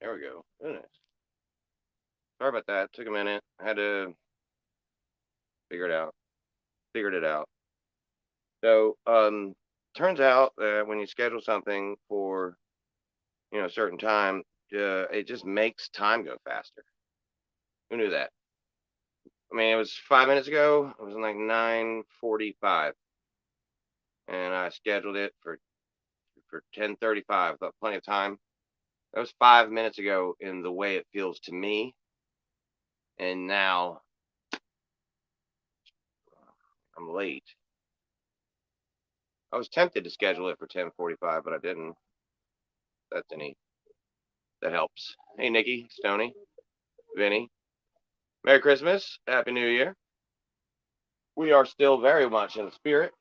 There we go. Goodness. Sorry about that. Took a minute. I had to figure it out. Figured it out. So, turns out that when you schedule something for, a certain time, it just makes time go faster. Who knew that? I mean, it was 5 minutes ago. It was like 9:45, and I scheduled it for 10:35. Thought plenty of time. That was 5 minutes ago in the way it feels to me, and now I'm late. I was tempted to schedule it for 10:45, but I didn't. That's any that helps. Hey, Nikki, Stony, Vinny, Merry Christmas, Happy New Year. We are still very much in the spirit,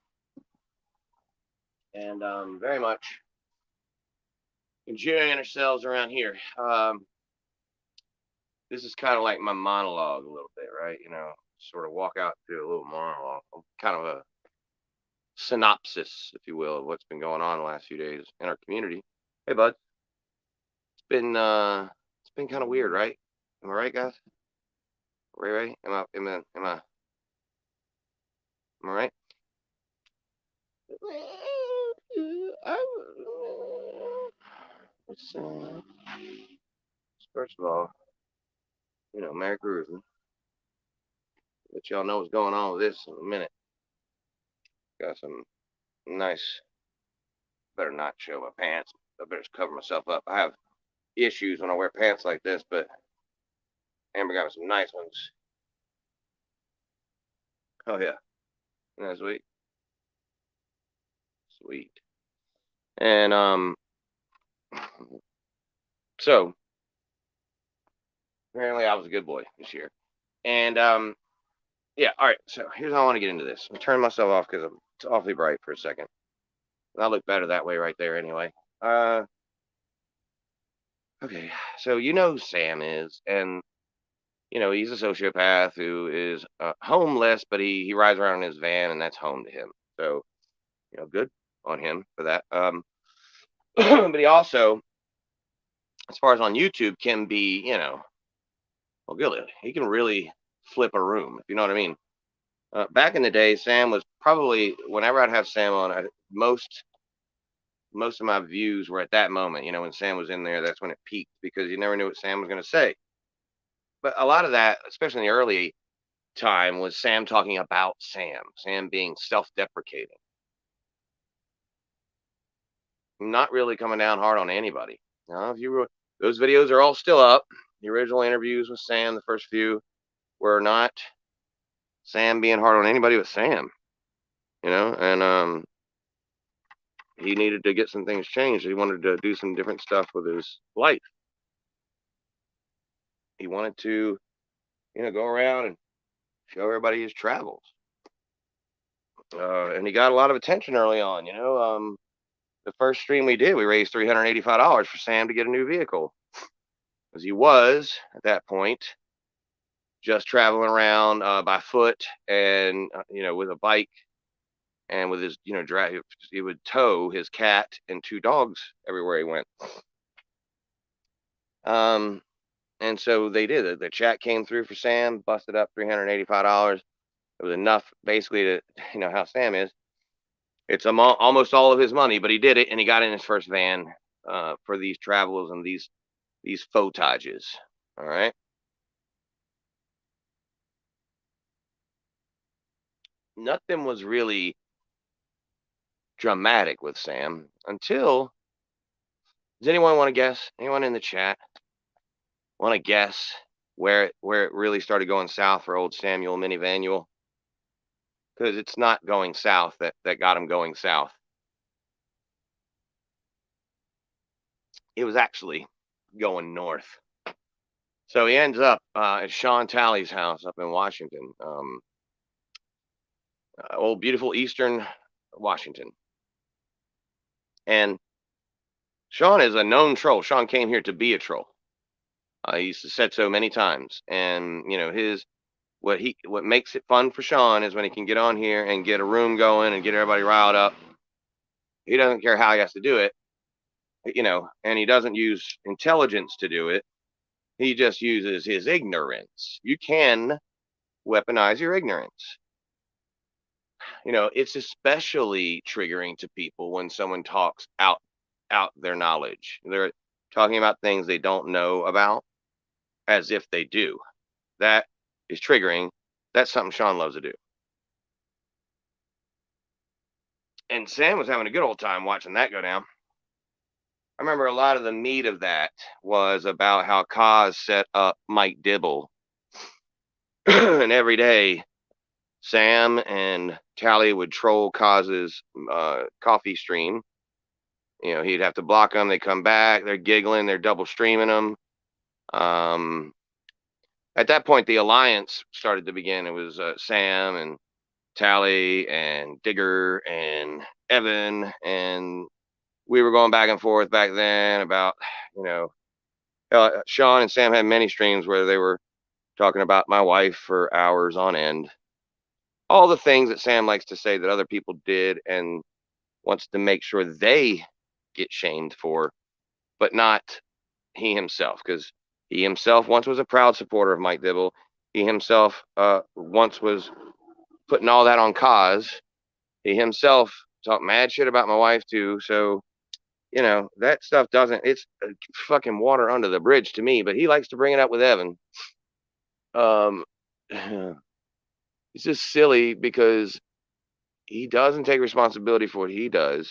and very much enjoying ourselves around here. This is kind of like my monologue a little bit, right? Sort of walk out through a little monologue, kind of a synopsis, if you will, of what's been going on the last few days in our community. Hey, bud, it's been kind of weird, right? Am I right, guys? Right? Am I right? Let's, first of all, Merry Christmas. Let y'all know what's going on with this in a minute. Got some nice. Better not show my pants. I better just cover myself up. I have issues when I wear pants like this, but Amber got me some nice ones. Oh yeah, isn't that sweet? Sweet. And so apparently I was a good boy this year. And yeah. All right. So here's how I want to get into this. I'm turning myself off because it's awfully bright for a second. I look better that way right there anyway. Okay. So who Sam is, and he's a sociopath who is homeless, but he rides around in his van, and that's home to him. So good on him for that. But he also, as far as on YouTube, can be, well, good. He can really flip a room, if you know what I mean. Back in the day, Sam was probably whenever I'd have Sam on, most of my views were at that moment. When Sam was in there, that's when it peaked because you never knew what Sam was going to say. But a lot of that, especially in the early time, was Sam talking about Sam being self-deprecating, not really coming down hard on anybody. If those videos are all still up. The original interviews with Sam, the first few, were not Sam being hard on anybody but Sam. And he needed to get some things changed. He wanted to do some different stuff with his life. He wanted to, go around and show everybody his travels. And he got a lot of attention early on. The first stream we did, we raised $385 for Sam to get a new vehicle, because he was at that point just traveling around by foot and with a bike, and with his drive. He would tow his cat and two dogs everywhere he went. And so they did it. The chat came through for Sam, busted up $385. It was enough basically to, how Sam is. It's almost all of his money, but he did it, and he got in his first van for these travels and these photages. All right. Nothing was really dramatic with Sam until. Does anyone want to guess? Anyone in the chat want to guess where it really started going south for old Samuel Minivanuel? Because it's not going south that got him going south. It was actually going north. So he ends up at Sean Talley's house up in Washington, old beautiful Eastern Washington. And Sean is a known troll. Sean came here to be a troll. He's said so many times. And what makes it fun for Sean is when he can get on here and get a room going and get everybody riled up. He doesn't care how he has to do it. and he doesn't use intelligence to do it. He just uses his ignorance. You can weaponize your ignorance. It's especially triggering to people when someone talks out their knowledge. They're talking about things they don't know about as if they do. That is triggering. That's something Sean loves to do. And Sam was having a good old time watching that go down. I remember a lot of the meat of that was about how Kaz set up Mike Dibble. And every day, Sam and Tally would troll Kaz's coffee stream. He'd have to block them. They come back. They're giggling. They're double streaming them. At that point, the alliance started to begin. It was Sam and Tally and Digger and Evan, and we were going back and forth back then about, Sean and Sam had many streams where they were talking about my wife for hours on end. All the things that Sam likes to say that other people did and wants to make sure they get shamed for, but not he himself, because he himself once was a proud supporter of Mike Dibble. He himself once was putting all that on Kaz. He himself talked mad shit about my wife too. So, that stuff it's fucking water under the bridge to me, but he likes to bring it up with Evan. It's just silly because he doesn't take responsibility for what he does,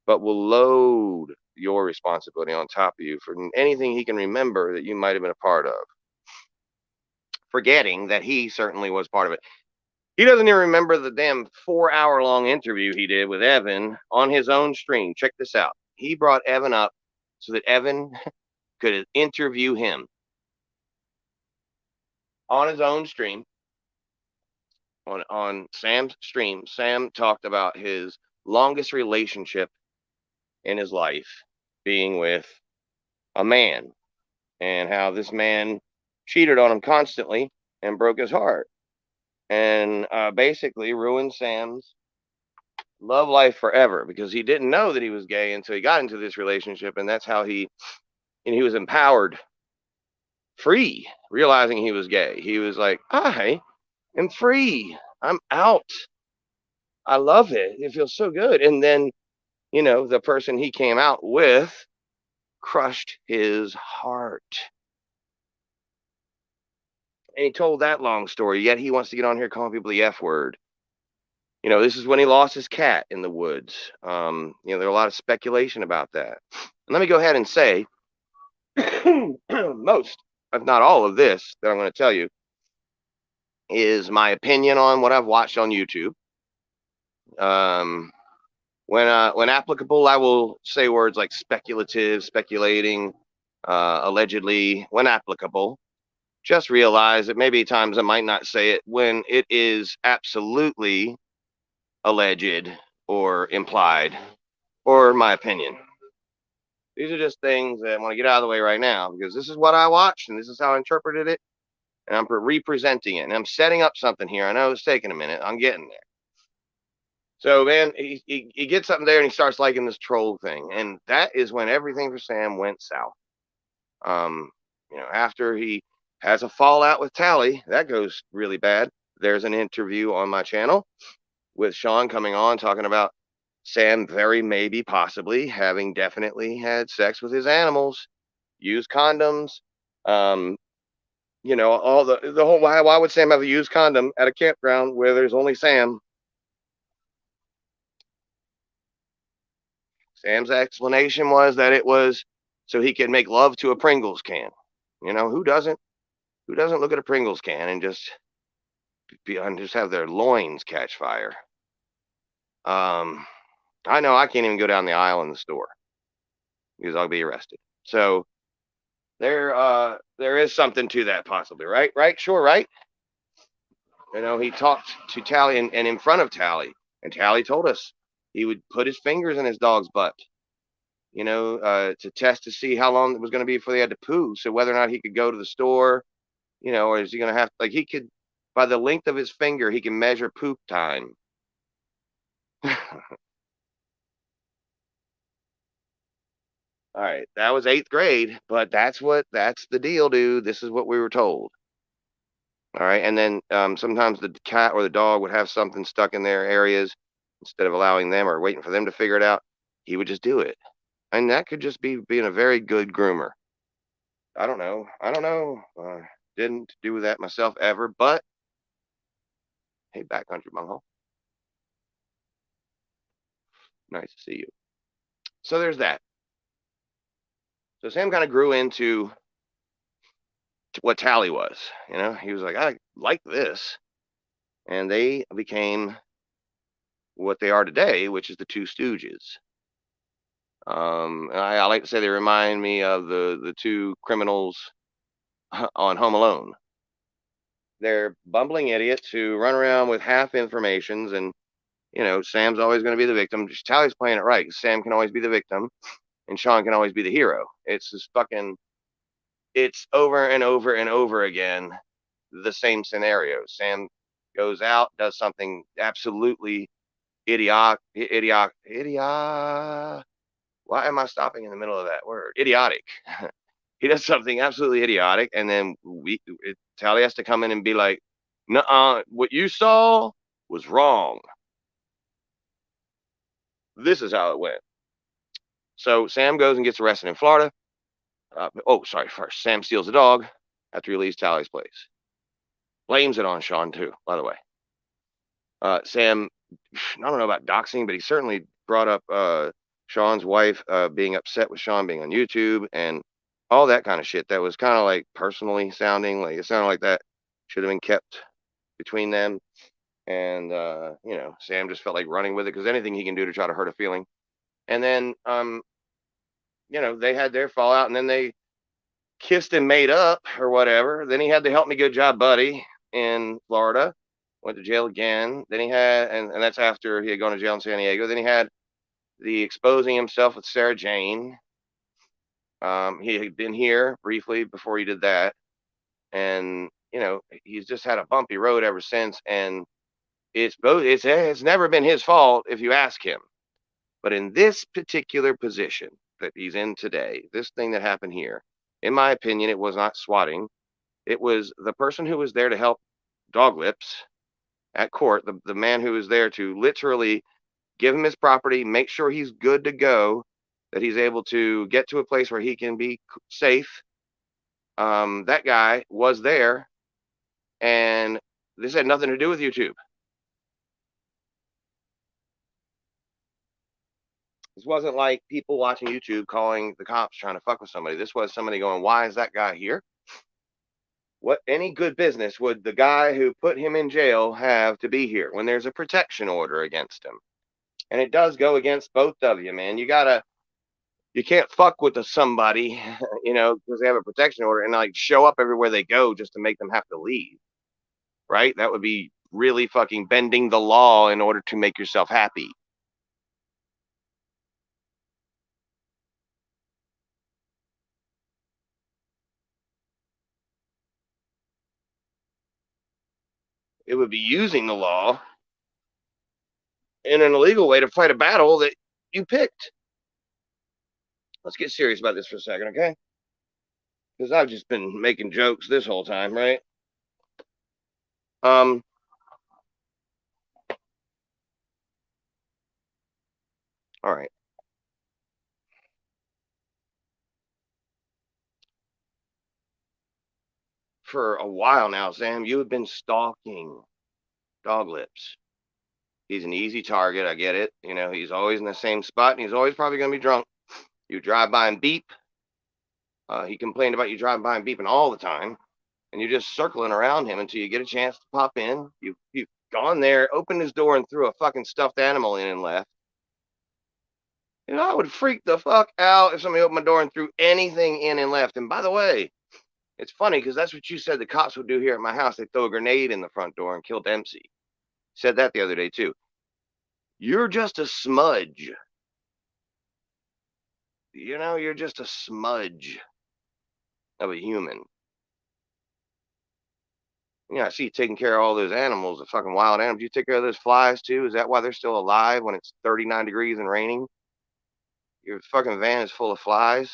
but will load your responsibility on top of you for anything he can remember that you might have been a part of, forgetting that he certainly was part of it. He doesn't even remember the damn 4-hour-long interview he did with Evan on his own stream. Check this out. He brought Evan up so that Evan could interview him on his own stream. On Sam's stream, Sam talked about his longest relationship in his life being with a man, and how this man cheated on him constantly and broke his heart, and basically ruined Sam's love life forever, because he didn't know that he was gay until he got into this relationship, and that's how he was empowered, free, realizing he was gay. He was like, I am free. I'm out. I love it. It feels so good. And then, the person he came out with crushed his heart. And he told that long story, yet he wants to get on here calling people the F word. This is when he lost his cat in the woods. There's a lot of speculation about that. And let me go ahead and say, most, if not all of this that I'm going to tell you is my opinion on what I've watched on YouTube. When applicable, I will say words like speculative, speculating, allegedly, when applicable. Just realize that maybe times I might not say it when it is absolutely alleged or implied or my opinion. These are just things that I want to get out of the way right now, because this is what I watched and this is how I interpreted it, and I'm representing it, and I'm setting up something here. I know it's taking a minute. I'm getting there. So, man, he gets up there and he starts liking this troll thing, and that is when everything for Sam went south. After he has a fallout with Tally, that goes really bad. There's an interview on my channel with Sean coming on talking about Sam very maybe possibly having definitely had sex with his animals, used condoms, all the whole why would Sam have a used condom at a campground where there's only Sam? Sam's explanation was that it was so he could make love to a Pringles can. Who doesn't look at a Pringles can and just have their loins catch fire? I know I can't even go down the aisle in the store because I'll be arrested. So there is something to that possibly, right? Right? Sure, right? He talked to Tally and in front of Tally, and Tally told us he would put his fingers in his dog's butt, to test to see how long it was going to be before they had to poo. So whether or not he could go to the store, or is he going to have, like, he could, by the length of his finger, he can measure poop time. All right, that was 8th grade, but that's the deal, dude. This is what we were told. All right, and then sometimes the cat or the dog would have something stuck in their areas. Instead of allowing them or waiting for them to figure it out, he would just do it. And that could just be being a very good groomer. I don't know. I don't know. Didn't do that myself ever, but hey, backcountry bunghole. Nice to see you. So there's that. So Sam kind of grew into what Tally was. You know, he was like, I like this. And they became what they are today, which is the Two Stooges. I like to say they remind me of the two criminals on Home Alone. They're bumbling idiots who run around with half informations, and Sam's always going to be the victim. Tally's playing it right. Sam can always be the victim, and Sean can always be the hero. It's just fucking. It's over and over and over again the same scenario. Sam goes out, does something absolutely idiot. Why am I stopping in the middle of that word? Idiotic. He does something absolutely idiotic, and then Tally has to come in and be like, "Nuh-uh, what you saw was wrong. This is how it went." So Sam goes and gets arrested in Florida. First Sam steals a dog after he leaves Tally's place. Blames it on Sean too, by the way. Sam, I don't know about doxing, but he certainly brought up Sean's wife being upset with Sean being on YouTube and all that kind of shit. That was kind of like personally sounding. Like it sounded like that should have been kept between them. And Sam just felt like running with it because anything he can do to try to hurt a feeling. And then they had their fallout, and then they kissed and made up or whatever. Then he had the Help Me Good Job Buddy in Florida. Went to jail again. Then he had, and that's after he had gone to jail in San Diego. Then he had the exposing himself with Sarah Jane. He had been here briefly before he did that. And, he's just had a bumpy road ever since. And it's never been his fault if you ask him. But in this particular position that he's in today, this thing that happened here, in my opinion, it was not swatting. It was the person who was there to help Dog Lips at court, the man who was there to literally give him his property, make sure he's good to go, that he's able to get to a place where he can be safe. That guy was there, and this had nothing to do with YouTube. This wasn't like people watching YouTube calling the cops trying to fuck with somebody. This was somebody going, why is that guy here? What any good business would the guy who put him in jail have to be here when there's a protection order against him? And it does go against both of you, man. You can't fuck with somebody, because they have a protection order and like show up everywhere they go just to make them have to leave. Right? That would be really fucking bending the law in order to make yourself happy. It would be using the law in an illegal way to fight a battle that you picked. Let's get serious about this for a second, okay? Because I've just been making jokes this whole time, right? All right. For a while now, Sam, you have been stalking Dog Lips. He's an easy target. I get it. He's always in the same spot, and he's always probably going to be drunk. You drive by and beep. He complained about you driving by and beeping all the time, and you're just circling around him until you get a chance to pop in. You've gone there, opened his door, and threw a fucking stuffed animal in and left. I would freak the fuck out if somebody opened my door and threw anything in and left. And by the way, it's funny because that's what you said the cops would do here at my house. They'd throw a grenade in the front door and kill Dempsey. Said that the other day too. You're just a smudge. You're just a smudge of a human. I see you taking care of all those animals, the fucking wild animals. You take care of those flies too? Is that why they're still alive when it's 39 degrees and raining? Your fucking van is full of flies.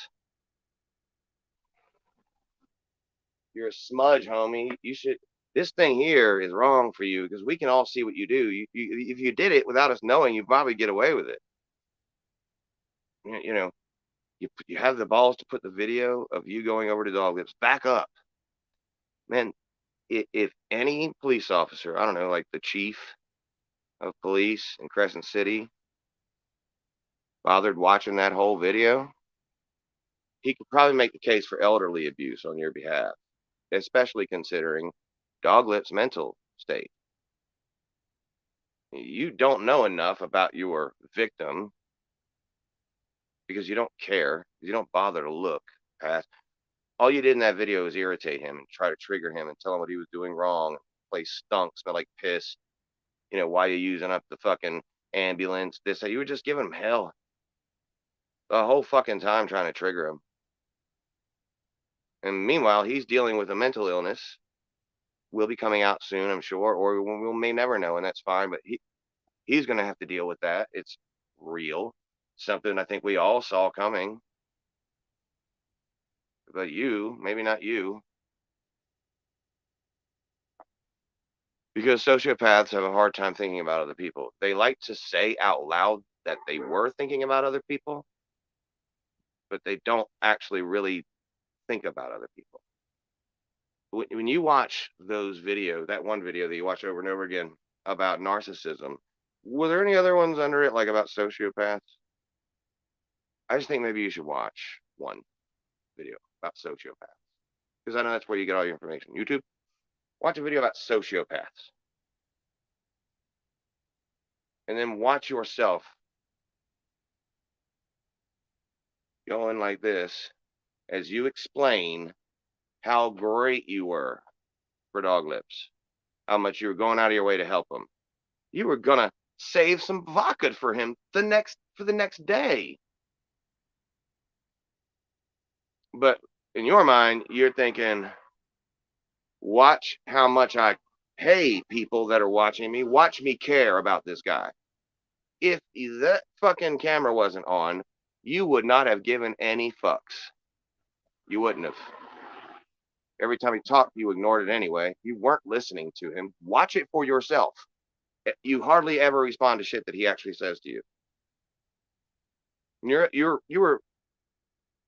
You're a smudge, homie. You should. This thing here is wrong for you because we can all see what you do. If you did it without us knowing, you'd probably get away with it. You know, you have the balls to put the video of you going over to dog lips back up, man. If any police officer, I don't know, like the chief of police in Crescent City, bothered watching that whole video, he could probably make the case for elderly abuse on your behalf, especially considering dog lips' mental state. You don't know enough about your victim because you don't care. You don't bother to look past. All you did in that video is irritate him and try to trigger him and tell him what he was doing wrong. Place stunk, smell like piss. Why you using up the fucking ambulance? This, you were just giving him hell the whole fucking time trying to trigger him. And meanwhile, he's dealing with a mental illness. Will be coming out soon, I'm sure, or we may never know, and that's fine. But he's going to have to deal with that. It's real, something I think we all saw coming. But you, maybe not you, because sociopaths have a hard time thinking about other people. They like to say out loud that they were thinking about other people, but they don't actually really think about other people. When you watch those videos, that one video that you watch over and over again about narcissism, were there any other ones under it, like about sociopaths? I just think maybe you should watch one video about sociopaths, because I know that's where you get all your information. YouTube, watch a video about sociopaths, and then watch yourself going like this as you explain how great you were for dog lips, how much you were going out of your way to help him. You were gonna save some vodka for him for the next day. But in your mind, you're thinking, watch how much I pay people that are watching me. Watch me care about this guy. If that fucking camera wasn't on, you would not have given any fucks. You wouldn't have. Every time he talked, you ignored it anyway. You weren't listening to him. Watch it for yourself. You hardly ever respond to shit that he actually says to you. You were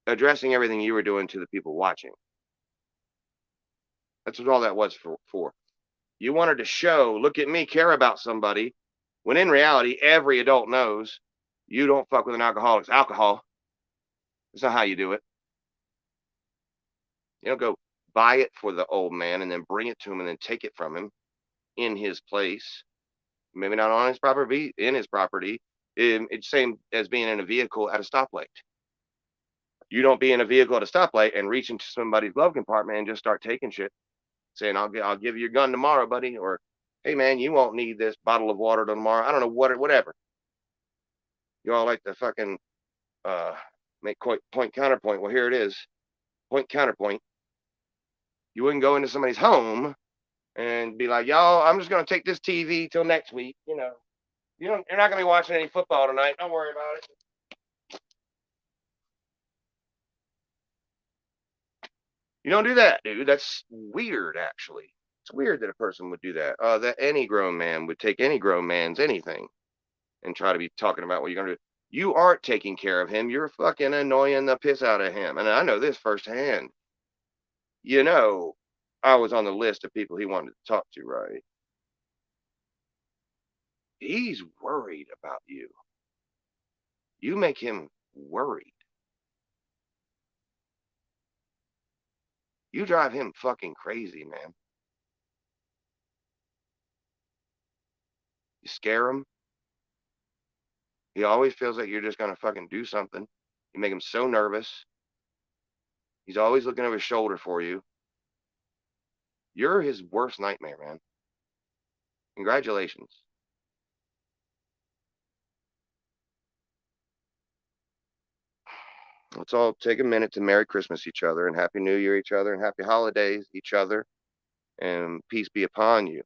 addressing everything you were doing to the people watching. That's what all that was for. You wanted to show, look at me, care about somebody, when in reality, every adult knows you don't fuck with an alcoholic. It's alcohol. That's not how you do it. You don't go buy it for the old man and then bring it to him and then take it from him in his place. Maybe not on his property, in his property. It's same as being in a vehicle at a stoplight. You don't be in a vehicle at a stoplight and reach into somebody's glove compartment and just start taking shit, saying, I'll give you your gun tomorrow, buddy. Or, hey, man, you won't need this bottle of water tomorrow. I don't know, whatever. You all like to fucking make point counterpoint. Well, here it is. Point counterpoint. You wouldn't go into somebody's home and be like, y'all, I'm just going to take this TV till next week. You're not going to be watching any football tonight. Don't worry about it. You don't do that, dude. That's weird, actually. It's weird that a person would do that. That any grown man would take any grown man's anything and try to be talking about what you're going to do. You aren't taking care of him. You're fucking annoying the piss out of him. And I know this firsthand. I was on the list of people he wanted to talk to, right? He's worried about you. You make him worried. You drive him fucking crazy, man. You scare him. He always feels like you're just going to fucking do something. You make him so nervous. He's always looking over his shoulder for you. You're his worst nightmare, man. Congratulations. Let's all take a minute to Merry Christmas each other and Happy New Year each other and Happy Holidays each other, and peace be upon you.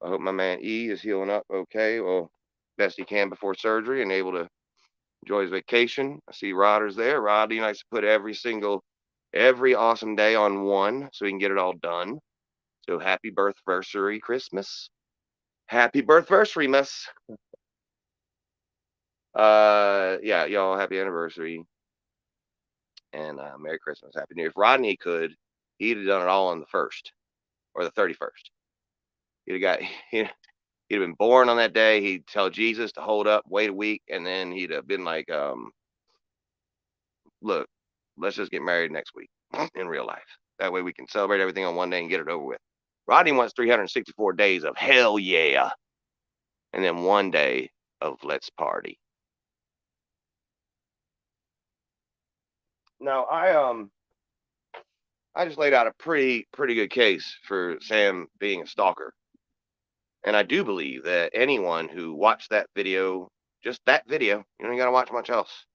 I hope my man E is healing up okay, well, best he can before surgery and able to Enjoy his vacation. I see Rodder's there. Roddy likes to put every awesome day on one so he can get it all done. So happy birthversary Christmas. Happy birthversary, miss. Yeah, y'all, happy anniversary. And Merry Christmas, Happy New Year. If Rodney could, he'd have done it all on the 1st or the 31st. He'd have got he'd have been born on that day. He'd tell Jesus to hold up, wait a week, and then he'd have been like, look, let's just get married next week in real life. That way we can celebrate everything on one day and get it over with. Rodney wants 364 days of hell yeah, and then one day of let's party. Now I just laid out a pretty good case for Sam being a stalker. And I do believe that anyone who watched that video, just that video, you don't got to watch much else,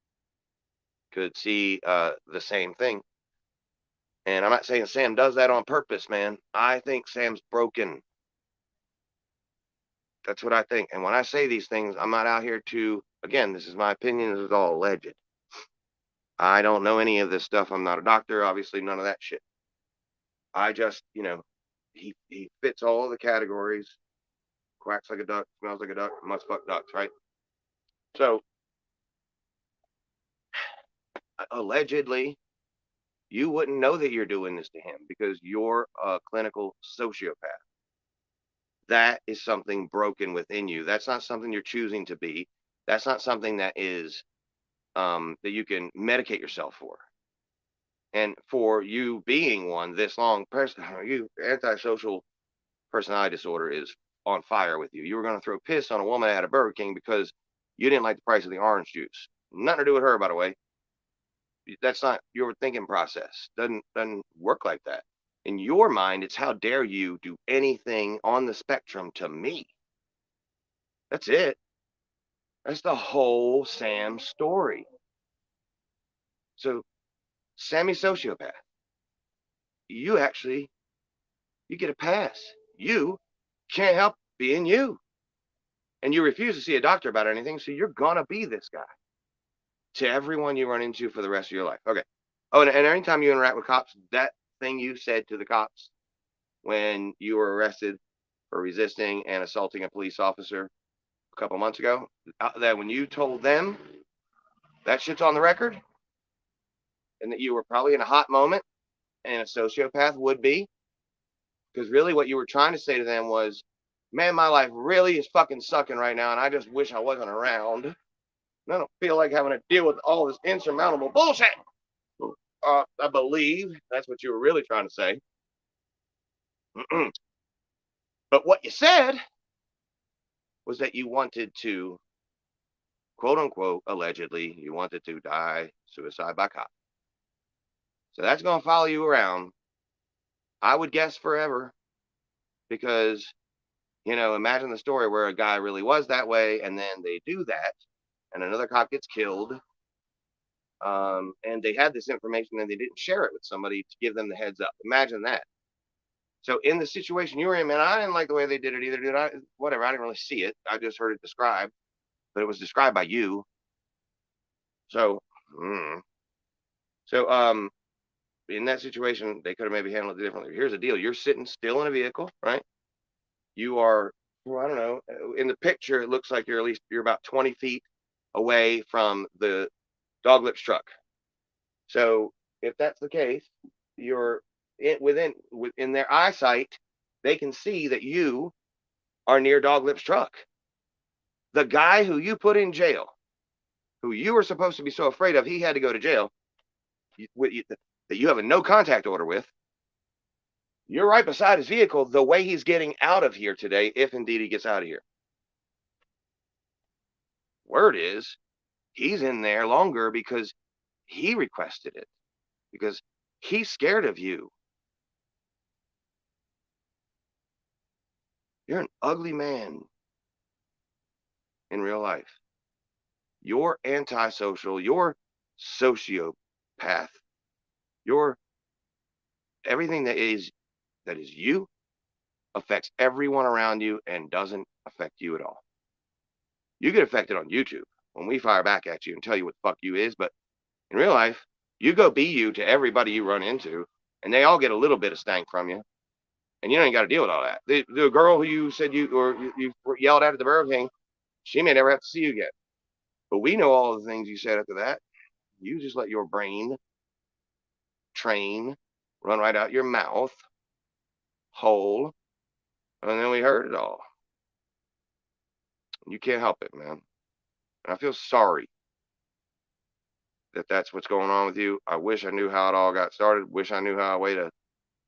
could see the same thing. And I'm not saying Sam does that on purpose, man. I think Sam's broken. That's what I think. And when I say these things, I'm not out here to, again, this is my opinion. This is all alleged. I don't know any of this stuff. I'm not a doctor, obviously, none of that shit. I just, he fits all the categories. Quacks like a duck, smells like a duck, must fuck ducks, right? So, allegedly, you wouldn't know that you're doing this to him because you're a clinical sociopath. That is something broken within you. That's not something you're choosing to be. That's not something that is that you can medicate yourself for. And for you being one this long, you antisocial personality disorder is on fire with you. You were going to throw piss on a woman at a Burger King because you didn't like the price of the orange juice. Nothing to do with her, by the way. That's not your thinking process. Doesn't work like that. In your mind, it's how dare you do anything on the spectrum to me. That's it. That's the whole Sam story. So, Sammy sociopath, you actually you get a pass. You can't help being you. And you refuse to see a doctor about anything, so you're gonna be this guy to everyone you run into for the rest of your life. Okay. Oh, and anytime you interact with cops, that thing you said to the cops when you were arrested for resisting and assaulting a police officer a couple months ago, that when you told them that shit's on the record and that you were probably in a hot moment and a sociopath would be, because really what you were trying to say to them was, man, my life really is fucking sucking right now and I just wish I wasn't around. And I don't feel like having to deal with all this insurmountable bullshit. I believe that's what you were really trying to say. But what you said was that you wanted to, quote unquote, allegedly, you wanted to die suicide by cop. So that's going to follow you around, I would guess, forever. Because, imagine the story where a guy really was that way and then they do that and another cop gets killed. And they had this information and they didn't share it with somebody to give them the heads up. Imagine that. So in the situation you were in, man, I didn't like the way they did it either, did I? Whatever, I didn't really see it. I just heard it described, but it was described by you. So, in that situation, they could have maybe handled it differently. Here's the deal: you're sitting still in a vehicle, right? You are, well, I don't know. In the picture, it looks like you're about 20 feet away from the dog lips truck. So if that's the case, you're within their eyesight, they can see that you are near Doglip's truck. The guy who you put in jail, who you were supposed to be so afraid of, he had to go to jail, that you have a no contact order with. You're right beside his vehicle the way he's getting out of here today, if indeed he gets out of here. Word is, he's in there longer because he requested it, because he's scared of you. You're an ugly man in real life. You're antisocial. You're sociopath. You're everything that is you affects everyone around you and doesn't affect you at all. You get affected on YouTube. when we fire back at you and tell you what the fuck you is. But in real life, you go be you to everybody you run into, and they all get a little bit of stank from you, and you don't even got to deal with all that. The girl who you said you yelled at the Burger King, she may never have to see you again. But we know all the things you said after that. You just let your brain train run right out your mouth whole, and then we heard it all. You can't help it, man. And I feel sorry that that's what's going on with you. I wish I knew how it all got started. Wish I knew how a way to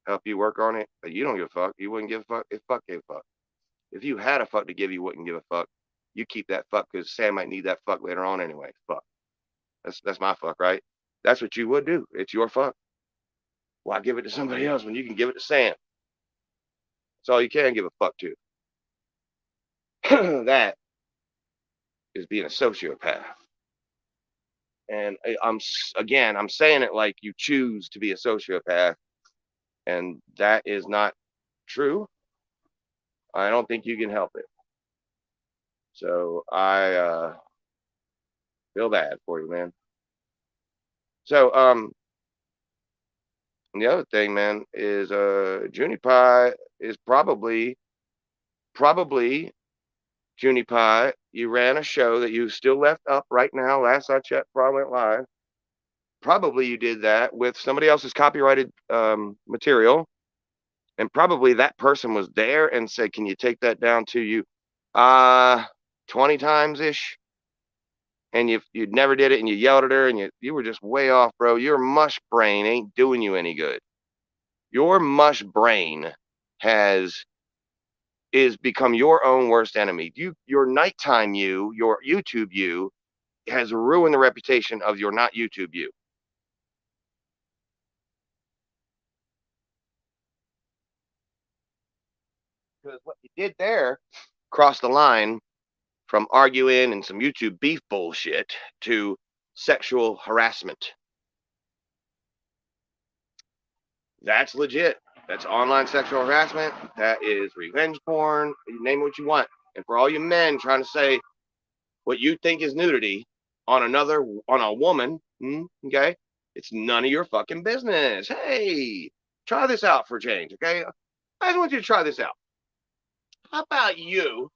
help you work on it. But you don't give a fuck. You wouldn't give a fuck if fuck gave a fuck. If you had a fuck to give, you wouldn't give a fuck. You keep that fuck because Sam might need that fuck later on anyway. Fuck. That's my fuck, right? That's what you would do. It's your fuck. Why give it to somebody else when you can give it to Sam? That's all you can give a fuck to. That is being a sociopath. And I'm saying it like you choose to be a sociopath, and that is not true. I don't think you can help it. So I feel bad for you, man. So and the other thing, man, is Junie Pie is probably Junie Pie. You ran a show that you still left up right now. Last I checked, before I went live. Probably you did that with somebody else's copyrighted material, and probably that person was there and said, "Can you take that down to you 20 times ish?" And you never did it, and you yelled at her, and you were just way off, bro. Your mush brain ain't doing you any good. Your mush brain is become your own worst enemy. Your nighttime your YouTube you has ruined the reputation of your not YouTube you. Because what you did there crossed the line from arguing and some YouTube beef bullshit to sexual harassment. That's legit. That's online sexual harassment. That is revenge porn. You name it what you want. And for all you men trying to say what you think is nudity on a woman, okay, it's none of your fucking business. Hey, try this out for change, okay? I just want you to try this out. How about you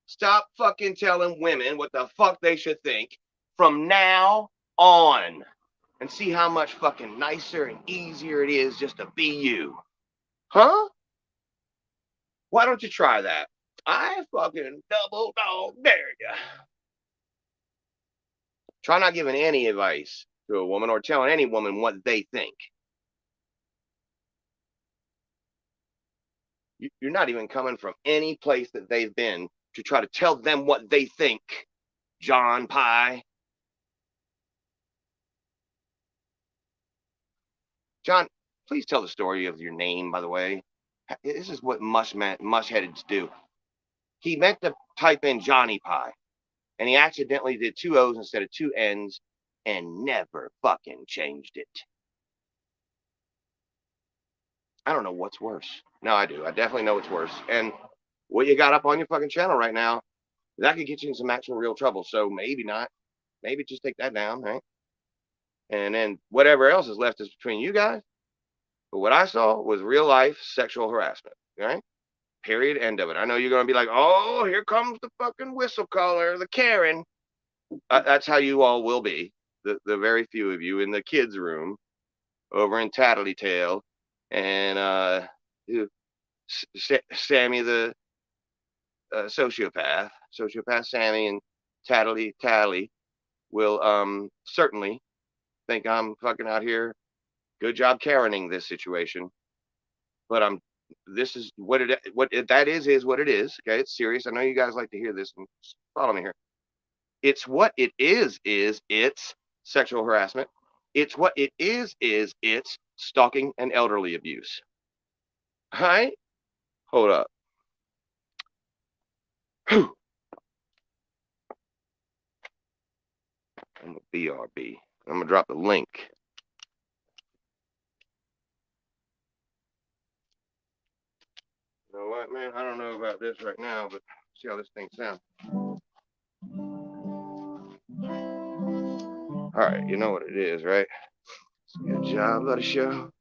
stop fucking telling women what the fuck they should think from now on, and see how much fucking nicer and easier it is just to be you? Huh? Why don't you try that? I fucking double dog dare you. Try not giving any advice to a woman or telling any woman what they think. You're not even coming from any place that they've been to try to tell them what they think, John Pie. John, please tell the story of your name, by the way. This is what mush-headeds do. He meant to type in Johnny Pie, and he accidentally did 2 O's instead of 2 N's and never fucking changed it. I don't know what's worse. No, I do. I definitely know what's worse. And what you got up on your fucking channel right now, that could get you in some actual real trouble. So maybe not. Maybe just take that down, right? And then whatever else is left is between you guys. But what I saw was real life sexual harassment, right? Period. End of it. I know you're going to be like, oh, here comes the fucking whistle caller, the Karen. That's how you all will be. The very few of you in the kids' room over in Tattletale, and Sammy the sociopath Sammy, and Tally will certainly think I'm fucking out here. Good job Karening this situation, but this is what that is what it is. Okay, it's serious. I know you guys like to hear this, and follow me here. It's what it is it's sexual harassment. It's what it is it's stalking and elderly abuse. Hi, hold up. I'm a BRB. I'm gonna drop the link. You know what, man? I don't know about this right now, but see how this thing sounds. All right, you know what it is, right? Good job, buddy show.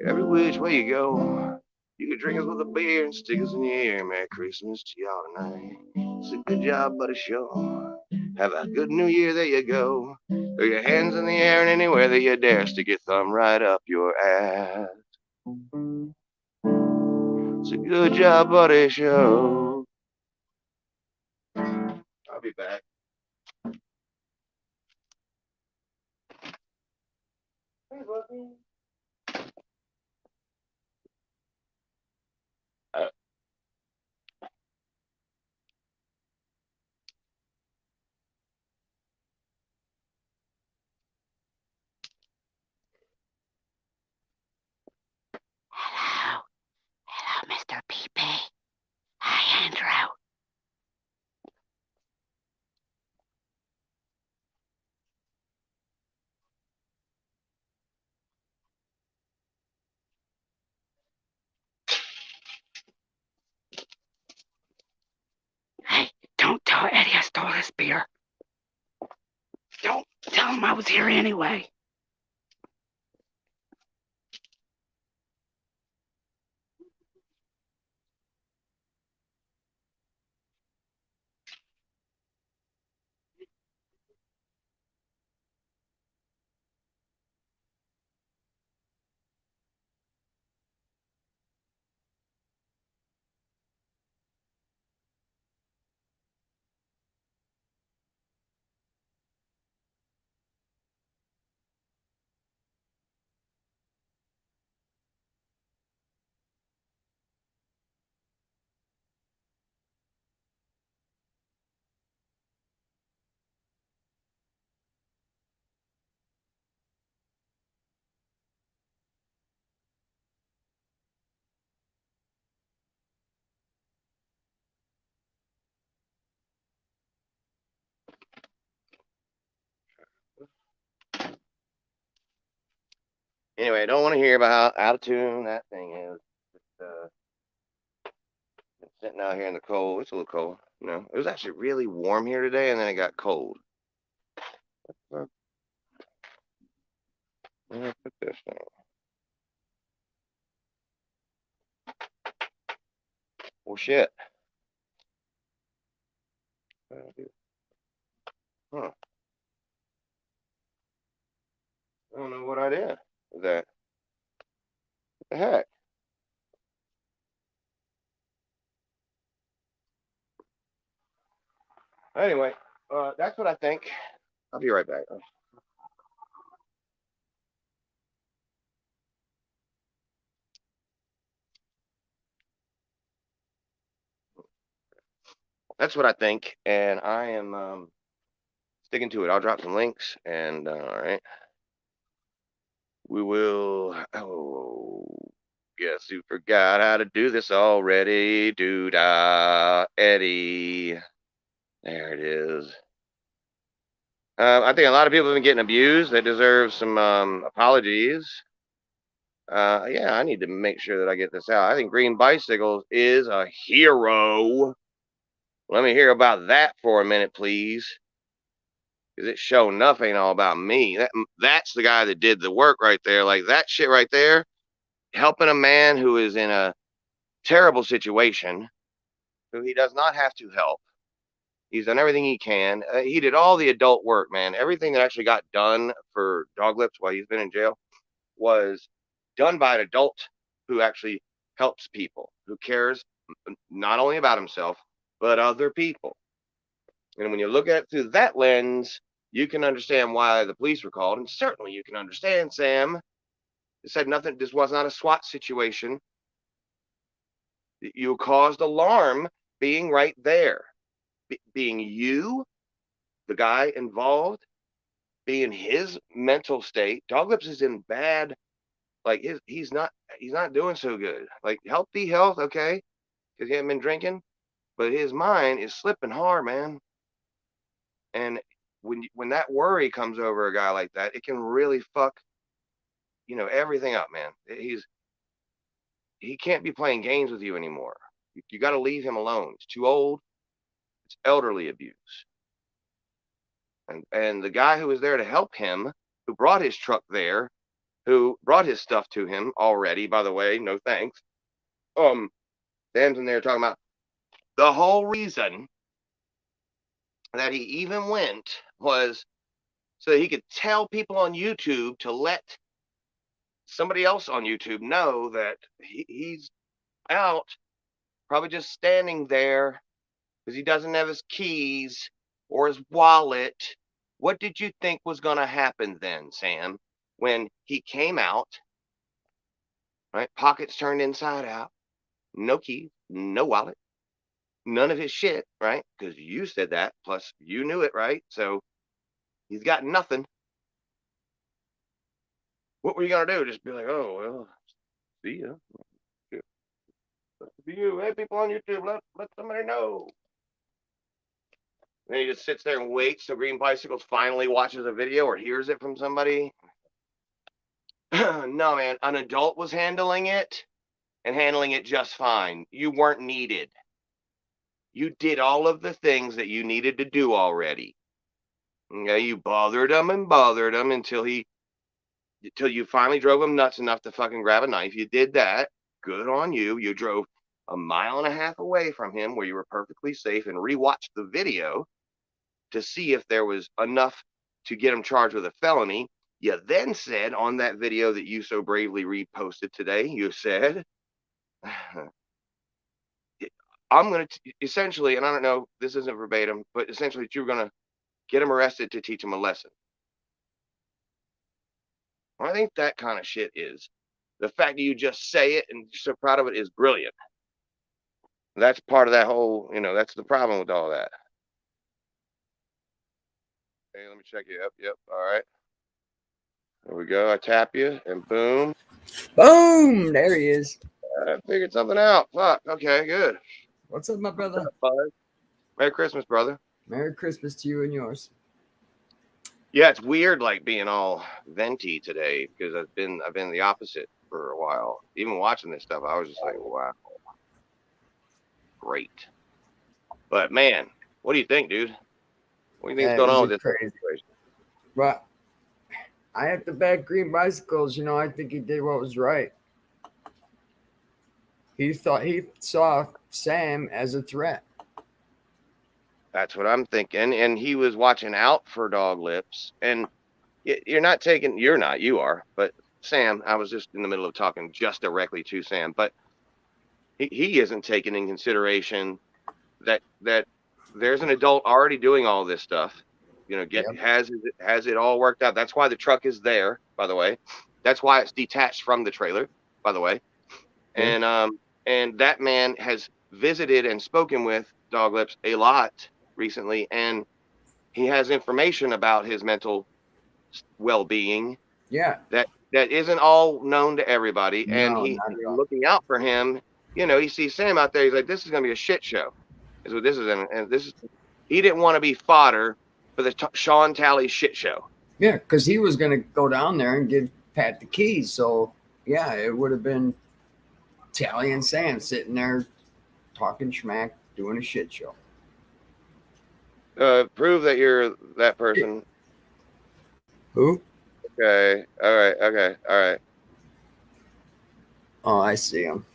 Every which way you go, you can drink us with a beer and stick us in your ear. Merry Christmas to y'all tonight. It's a good job, buddy show. Have a good new year, there you go. Throw your hands in the air and anywhere that you dare. Stick your thumb right up your ass. It's a good job, buddy show. I'll be back. Hello. Hello, Mr. Peepee. Hi, Andrew. Hey, don't tell Eddie I stole his beer. Don't tell him I was here anyway. Anyway, I don't want to hear about how out of tune that thing is. It's sitting out here in the cold. It's a little cold. It was actually really warm here today, and then it got cold. Where did I put this thing? Well, shit. Huh. I don't know what I did with that. What the heck? Anyway, that's what I think. I'll be right back. That's what I think, and I am sticking to it. I'll drop some links, and all right, we will. Oh, guess who forgot how to do this already? Dude, Eddie. There it is. I think a lot of people have been getting abused. They deserve some apologies. Yeah, I need to make sure that I get this out. I think Grean Bicycles is a hero. Let me hear about that for a minute, please. Because it show enough ain't all about me. That's the guy that did the work right there. Like that shit right there, helping a man who is in a terrible situation, who he does not have to help. He's done everything he can. He did all the adult work, man. Everything that actually got done for Dog Lips while he's been in jail was done by an adult who actually helps people, who cares not only about himself, but other people. And when you look at it through that lens, you can understand why the police were called. And certainly you can understand, Sam. It said nothing, this was not a SWAT situation. You caused alarm being right there. Being you, the guy involved, being his mental state. Doglips is in bad, like he's not doing so good. Like healthy health, okay, because he hasn't been drinking, but his mind is slipping hard, man. And when that worry comes over a guy like that, it can really fuck everything up, man. He can't be playing games with you anymore. You got to leave him alone. He's too old. It's elderly abuse. And the guy who was there to help him, who brought his truck there, who brought his stuff to him already, by the way, no thanks. Sam's in there talking about the whole reason that he even went was so that he could tell people on YouTube to let somebody else on YouTube know that he's out, probably just standing there because he doesn't have his keys or his wallet. What did you think was going to happen then, Sam, when he came out, right? Pockets turned inside out, no keys, no wallet, none of his shit, right? Because you said that, plus you knew it, right? So he's got nothing. What were you going to do? Just be like, oh, well, see ya. You, hey, people on YouTube, let somebody know. And he just sits there and waits till Grean Bicycles finally watches a video or hears it from somebody. No, man, an adult was handling it and handling it just fine. You weren't needed. You did all of the things that you needed to do already. Okay, you bothered him and bothered him until you finally drove him nuts enough to fucking grab a knife. You did that. Good on you. You drove a mile and a half away from him where you were perfectly safe and rewatched the video to see if there was enough to get him charged with a felony. You then said on that video that you so bravely reposted today, you said, I'm going to essentially, and I don't know, this isn't verbatim, but essentially that you're going to get him arrested to teach him a lesson. I think that kind of shit is. The fact that you just say it and you're so proud of it is brilliant. That's part of that whole, that's the problem with all that. Hey, let me check you. Yep. All right. There we go. I tap you and boom. Boom! There he is. I figured something out. Fuck. Okay, good. What's up, my brother? What's up, bud? Merry Christmas, brother. Merry Christmas to you and yours. Yeah, it's weird like being all venti today because I've been the opposite for a while. Even watching this stuff, I was just like, wow. Great. But man, what do you think, dude? What do you think's going on with this situation? Well, I have to back Grean Bicycles. I think he did what was right. He saw Sam as a threat. That's what I'm thinking. And he was watching out for Dog Lips. And you are. But Sam, I was just in the middle of talking just directly to Sam. But he isn't taking in consideration that there's an adult already doing all this stuff. Has it all worked out. That's why the truck is there, by the way. That's why it's detached from the trailer, by the way. Yeah. And that man has visited and spoken with Dog Lips a lot recently, and he has information about his mental well-being. Yeah. That isn't all known to everybody. No, and he's looking out for him. He sees Sam out there. He's like, this is gonna be a shit show. Is what this is, and this is. He didn't want to be fodder for the Sean Talley shit show. Yeah, because he was gonna go down there and give Pat the keys. So yeah, it would have been Talley and Sam sitting there talking schmack, doing a shit show. Prove that you're that person. Who? Okay. All right. Oh, I see him.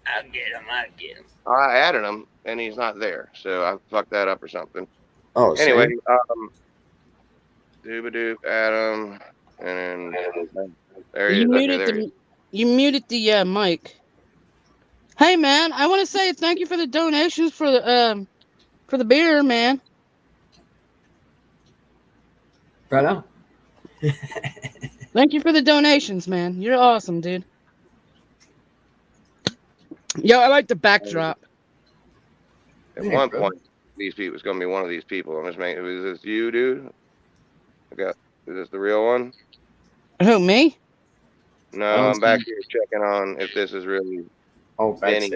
I get him. I added him, and he's not there, so I fucked that up or something. Oh, anyway, doobadoop, Adam, and then there he is. You muted the mic. Hey, man, I want to say thank you for the donations for the beer, man. Right on. Thank you for the donations, man. You're awesome, dude. Yo, I like the backdrop. At one point, these people was gonna be one of these people. I'm just making. Is this you, dude? Is this the real one? Who, me? No, I'm back here checking on if this is really. Oh, Benny.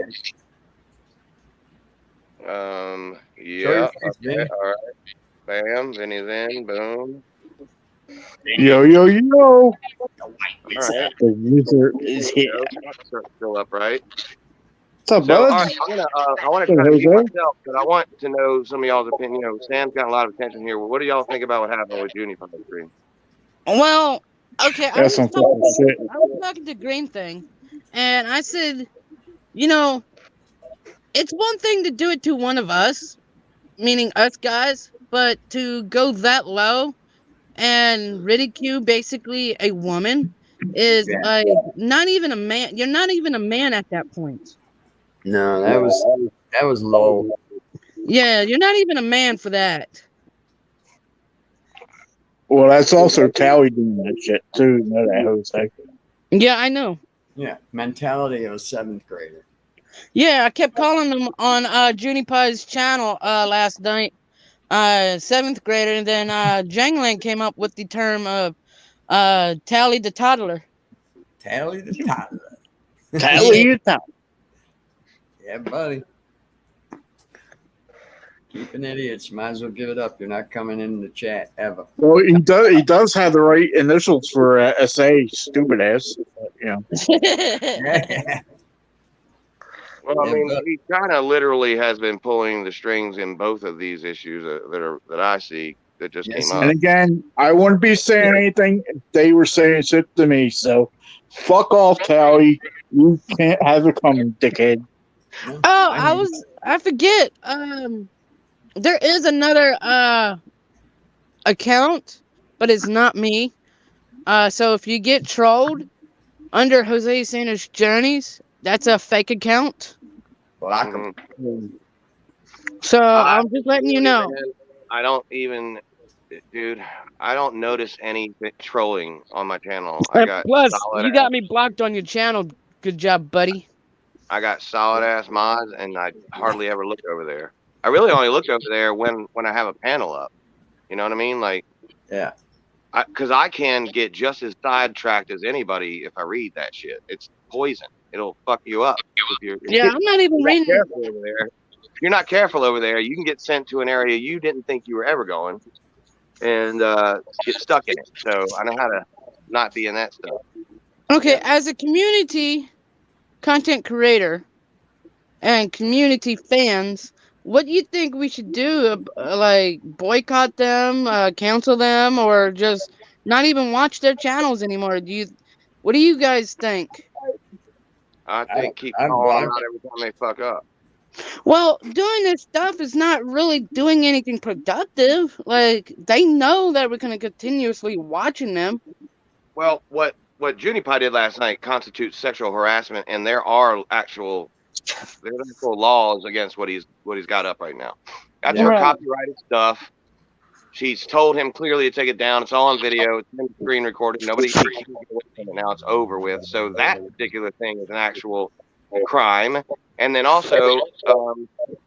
Yeah. Okay, all right. Bam. Vinny's in. Boom. Yo. All right. The user is here. Still up, right? What's up, So, all bud? right, I want to Hey, try to mute Jose. myself, but I want to know some of y'all's opinion. Sam's got a lot of attention here. Well, what do y'all think about what happened with Junie from the stream? Well, okay, That's some fucking shit. I was talking to Green thing, and I said, you know, it's one thing to do it to one of us, meaning us guys, but to go that low and ridicule basically a woman is Yeah. like not even a man. You're not even a man at that point. No, that was low. Yeah, you're not even a man for that. Well, that's also Tally doing that shit too. You know that Jose. Yeah, I know. Yeah, mentality of a 7th grader. Yeah, I kept calling them on Junie Pie's channel last night. 7th grader, and then Jangling came up with the term of Tally the toddler. Tally the toddler. Tally you town. Yeah, buddy. Keeping idiots. Might as well give it up. You're not coming in the chat ever. Well, he does have the right initials for SA, stupid ass. You know. Yeah. Well, I Yeah, mean, but- he kind of literally has been pulling the strings in both of these issues that I see that just Yes, came And up. again, I wouldn't be saying anything if they were saying shit to me. So, fuck off, Tally. You can't have it coming, dickhead. No, Oh, I forget. There is another account, but it's not me. So if you get trolled under Jose Sanders Journeys, that's a fake account. block 'em. Mhm. So I I'm just letting you know. man, I don't even, dude. I don't notice any trolling on my channel. I got Plus, solid you got me blocked on your channel. Good job, buddy. I got solid ass mods, and I hardly ever look over there. I really only look over there when I have a panel up. You know what I mean? Like, Yeah. because I can get just as sidetracked as anybody if I read that shit. It's poison. It'll fuck you up. If Yeah, I'm not even you're not reading. careful over there. If you're not careful over there, you can get sent to an area you didn't think you were ever going, and get stuck in it. So I know how to not be in that stuff. Okay, Yeah. as a community content creator and community fans, what do you think we should do? Like boycott them, cancel them, or just not even watch their channels anymore? What do you guys think? I think keep I calling them blocked out every time they fuck up. Well, doing this stuff is not really doing anything productive. Like they know that we're gonna continuously watching them. Well, what Junipie did last night constitutes sexual harassment, and there are actual laws against what he's got up right now. That's her Right. copyrighted stuff. She's told him clearly to take it down. It's all on video. It's been screen recorded. Nobody she can't get away from it now. It's over with. So that particular thing is an actual crime. And then also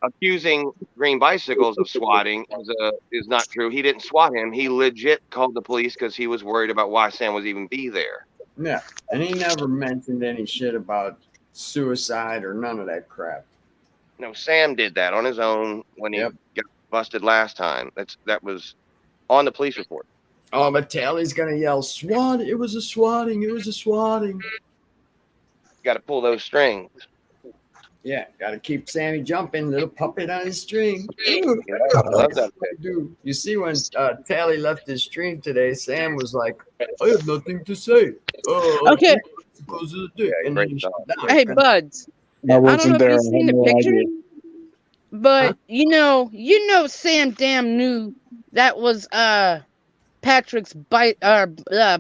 accusing Grean Bicycles of swatting is not true. He didn't swat him. He legit called the police because he was worried about why Sam was even be there. Yeah. And he never mentioned any shit about suicide or none of that crap. No, Sam did that on his own when he Yep. got busted last time. That was on the police report. Oh, but Tally's gonna yell, "SWAT! It was a swatting! It was a swatting!" Got to pull those strings. Yeah, gotta keep Sammy jumping, little puppet on his string. Yeah, I love that. Dude, you see when Tally left his stream today, Sam was like, "I have nothing to say." Okay. Goes to the dick. Yeah, And great then he stuff. shut down. Hey, buds. I I don't wasn't know if there. you've I seen had the no picture, idea. but you know, Sam damn knew that was Patrick's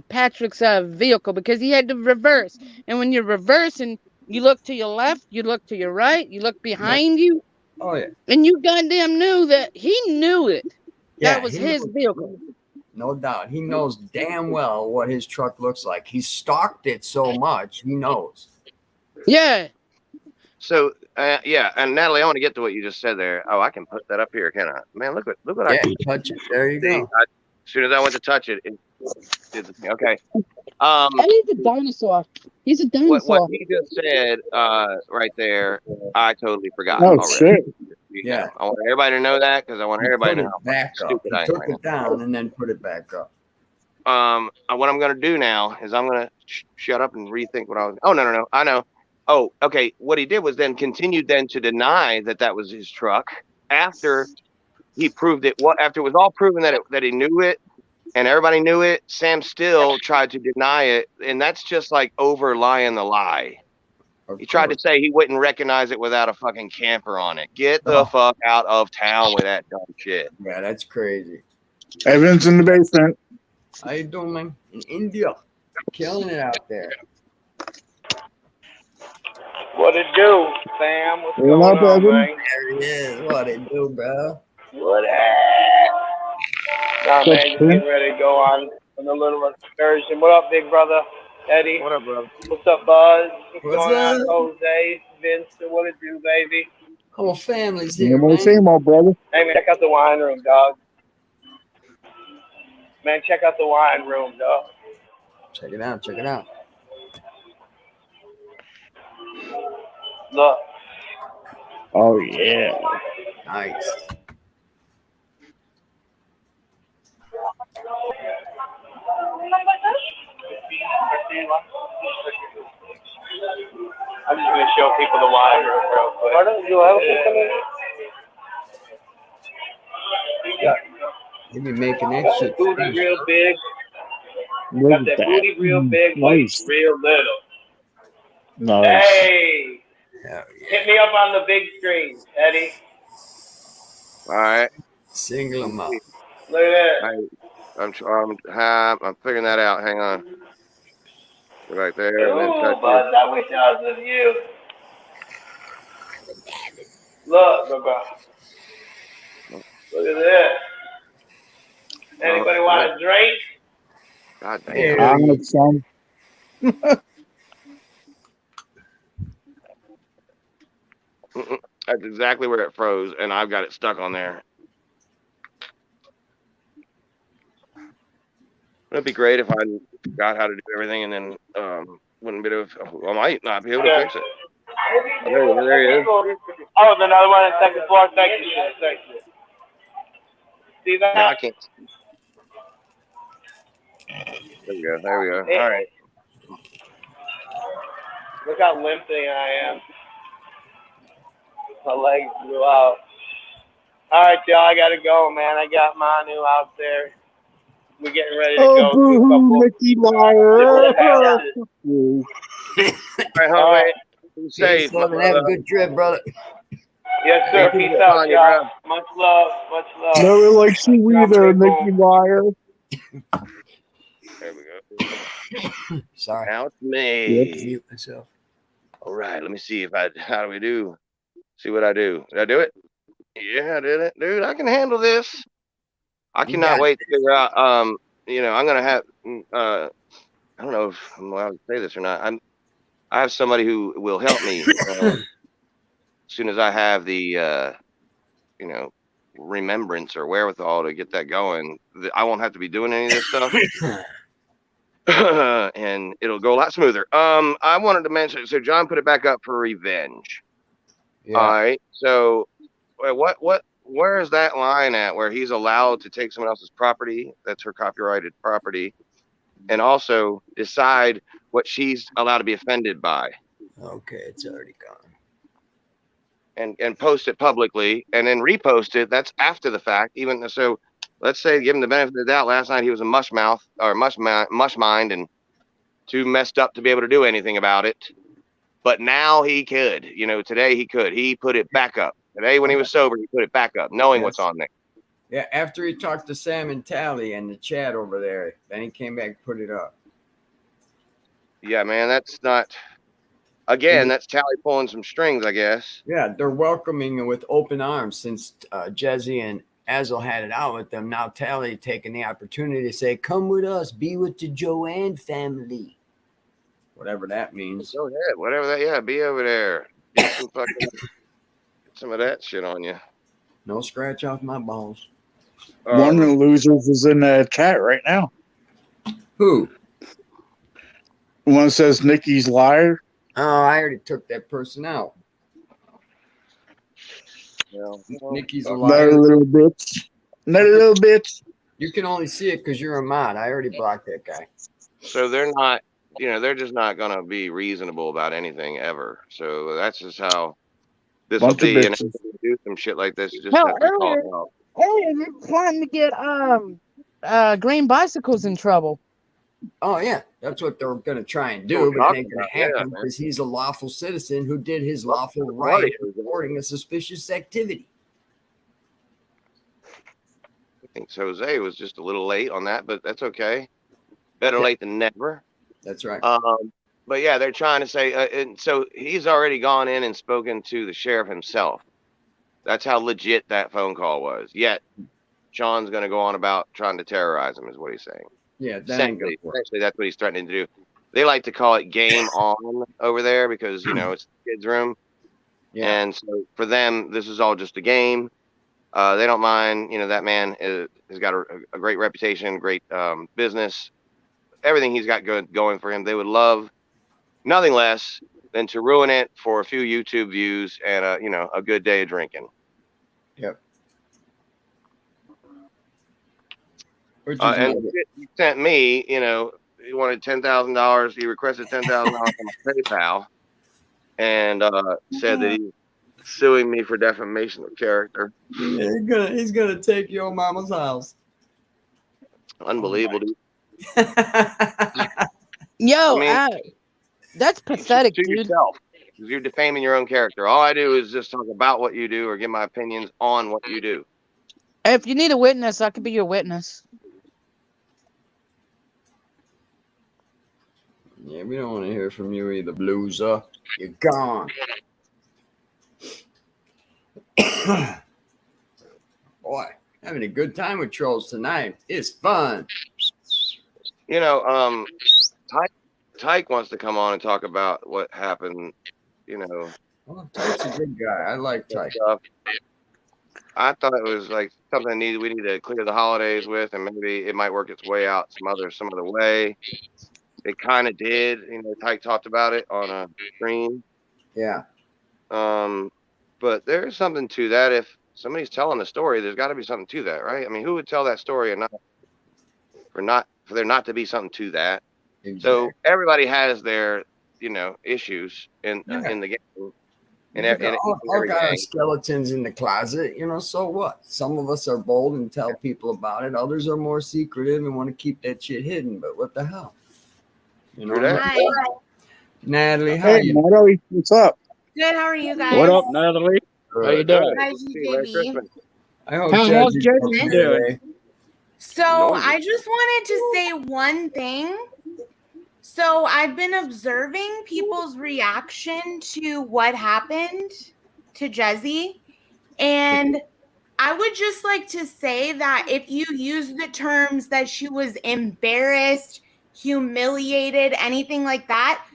Patrick's vehicle because he had to reverse. And when you're reversing, you look to your left, you look to your right, you look behind you, Oh yeah, and you goddamn knew that he knew it. yeah. That was he his knows- vehicle. No doubt. He knows damn well what his truck looks like. He stalked it so much, he knows. Yeah. So yeah, and Natalie, I want to get to what you just said there. Oh, I can put that up here, can I? Man, look what Yeah, I touch it. There you see. go. As soon as I went to touch it, it did the thing. Okay. And he's a dinosaur. He's a dinosaur. What he just said right there, I totally forgot Oh already. shit! Yeah. I want everybody to know that because I want He everybody put to it know how back up. stupid I He am took right it down and then put it back up. now. What I'm going to do now is I'm going to shut up and rethink what I was. Oh no! I know. Oh, okay. What he did was then continued then to deny that was his truck after he proved it. What after it was all proven that he knew it and everybody knew it, Sam still tried to deny it, and that's just like overlying the lie. Of He tried to course. say he wouldn't recognize it without a fucking camper on it. Get the Oh. fuck out of town with that dumb shit. Yeah, that's crazy. Evan's in the basement. How you doing, man? In India, killing it out there. What it do, Sam? What's What going up, on, Evan? man? There he is. What it do, bro? What up? Nah, man, just getting ready to go on a little excursion. What up, big brother? Eddie? What up, brother? What's up, Buzz? What's What's going on, up? Jose? Vince? What it do, baby? Whole family's Same here, old, man. same old, brother. Hey, man, check out the wine room, dog. Man, check out the wine room, dog. Check it out. Check it out. Look. Oh yeah. Nice. I'm just going to show people the wine room real quick. They be making that Got the shit. booty real big. Look Got at that that. booty real big, but Nice. real little. Nice. Hey, Hell yeah. hit me up on the big screen, Eddie. All right. Single them up. Look at that. I'm figuring that out. Hang on. Right there, and then Ooh, touch Buzz, I wish I was with you. Look, bro. Look at this. Anybody want a drink? God damn. There I'm you with some. That's exactly where it froze, and I've got it stuck on there. It'd be great if I got how to do everything, and then wouldn't be able. I might not be able to fix it. There he is. Oh, there's another one on the second floor. Thank you. Thank you. See that? Yeah, I can't. There we go. There we go. All right. Look how limping I am. My legs blew out. All right, y'all. I gotta go, man. I got Manu out there. We're getting ready to Oh, go to a boo, couple Nicky liar. different houses. You. All right, homie. Safe, Safe, my have a brother. good trip, brother. Yes, sir. Thank you Peace for out, calling, y'all. bro. Much love. Much love. Never likes you either, Assalamu Nicky liar. There we go. Sorry. Now it's me. Mute myself. All right, let me see if I. How do we do? See what I do. Did I do it? Yeah, I did it, dude. I can handle this. I You cannot got wait to figure out. I'm gonna have. I don't know if I'm allowed to say this or not. I have somebody who will help me as soon as I have the remembrance or wherewithal to get that going. I won't have to be doing any of this stuff. And it'll go a lot smoother. I wanted to mention, so John put it back up for revenge. Yeah. All right. So where is that line at where he's allowed to take someone else's property that's her copyrighted property and also decide what she's allowed to be offended by Okay, it's already gone. and post it publicly and then repost it? That's after the fact. Even so, let's say, give him the benefit of the doubt. Last night he was a mush mouth or mush mind and too messed up to be able to do anything about it. But now he could. Today he could. He put it back up. Today when he was sober, he put it back up, knowing what's on there. Yeah, after he talked to Sam and Tally and the chat over there, then he came back and put it up. Yeah, man, that's not. Again, that's Tally pulling some strings, I guess. Yeah, they're welcoming with open arms since Jesse and Azel had it out with them. Now Tally taking the opportunity to say, "Come with us, be with the Joanne family," whatever that means. Go ahead, whatever that. Yeah, be over there. Get some of that shit on you. No scratch off my balls. One of the losers is in the chat right now. Who? One says Nicky's liar. Oh, I already took that person out. Nikki's a liar. Another little bitch. Another little bitch. You can only see it because you're a mod. I already blocked that guy. So they're not they're just not gonna be reasonable about anything ever. So that's just how this will Bunch of be. And if bitches. you do some shit like this, you just Hell, have to call it out. earlier you're trying to get Green Bicycles in trouble. Oh yeah, that's what they're going to try and That's what do, we're but it talking ain't going about. to Yeah, happen man. because he's a lawful citizen who did his Well, lawful the right party of is- reporting a suspicious activity. I think Jose was just a little late on that, but that's okay. Better Yeah. late than never. That's right. But yeah, they're trying to say, and so he's already gone in and spoken to the sheriff himself. That's how legit that phone call was. Yet Sean's going to go on about trying to terrorize him, is what he's saying. Yeah, that ain't going to work. Essentially, that's what he's threatening to do. They like to call it game on over there because it's the kids' room, Yeah. and so for them, this is all just a game. They don't mind. That man has got a great reputation, great business, everything he's got going for him. They would love nothing less than to ruin it for a few YouTube views and a good day of drinking. Yep. Which is And he sent me, he wanted $10,000. He requested $10,000 on my PayPal, and said that he's suing me for defamation of character. he's gonna take your mama's house. Unbelievable, dude. Yo, I mean, that's pathetic, to dude. yourself, because you're defaming your own character. All I do is just talk about what you do or give my opinions on what you do. If you need a witness, I could be your witness. Yeah, we don't want to hear from you either, Blueser. You're gone. Boy, having a good time with trolls tonight. It's fun. Tyke wants to come on and talk about what happened. Well, Tyke's a good guy. I like Tyke. Stuff. I thought it was like something we need to clear the holidays with, and maybe it might work its way out some other way. It kind of did. Tyke talked about it on a stream. Yeah. But there's something to that. If somebody's telling a story, there's got to be something to that, right? I mean, who would tell that story and for there not to be something to that? Exactly. So everybody has their issues in the game. And all kind of skeletons in the closet, so what? Some of us are bold and tell people about it. Others are more secretive and want to keep that shit hidden. But what the hell? Hi. Natalie, how Hey, are you? Natalie, what's up? Good. How are you guys? What up, Natalie? How you doing? Hi, Merry GJB. Christmas. I hope How's Jazzy's Jazzy okay doing? today. So Noisy. I just wanted to say one thing. So I've been observing people's reaction to what happened to Jezzy, and I would just like to say that if you use the terms that she was embarrassed, humiliated, anything like that,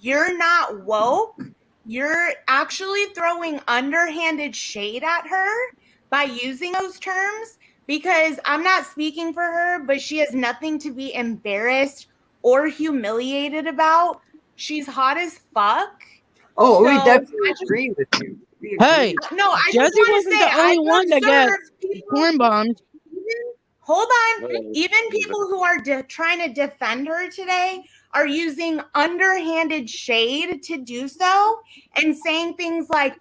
you're not woke. You're actually throwing underhanded shade at her by using those terms, because I'm not speaking for her, but she has nothing to be embarrassed or humiliated about. She's hot as fuck. Oh, we So, definitely I just- agree with you. We Hey, agree. No, I Jazzy just want wasn't to say, the only one that got corn bombed. Hold on. Even people who are trying to defend her today are using underhanded shade to do so and saying things like,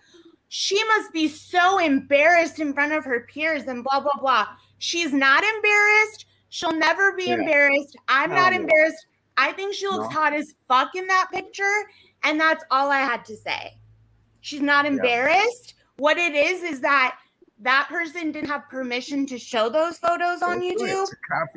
she must be so embarrassed in front of her peers and blah, blah, blah. She's not embarrassed. She'll never be embarrassed. I'm not embarrassed. I think she looks hot as fuck in that picture. And that's all I had to say. She's not embarrassed. What it is that person didn't have permission to show those photos on YouTube.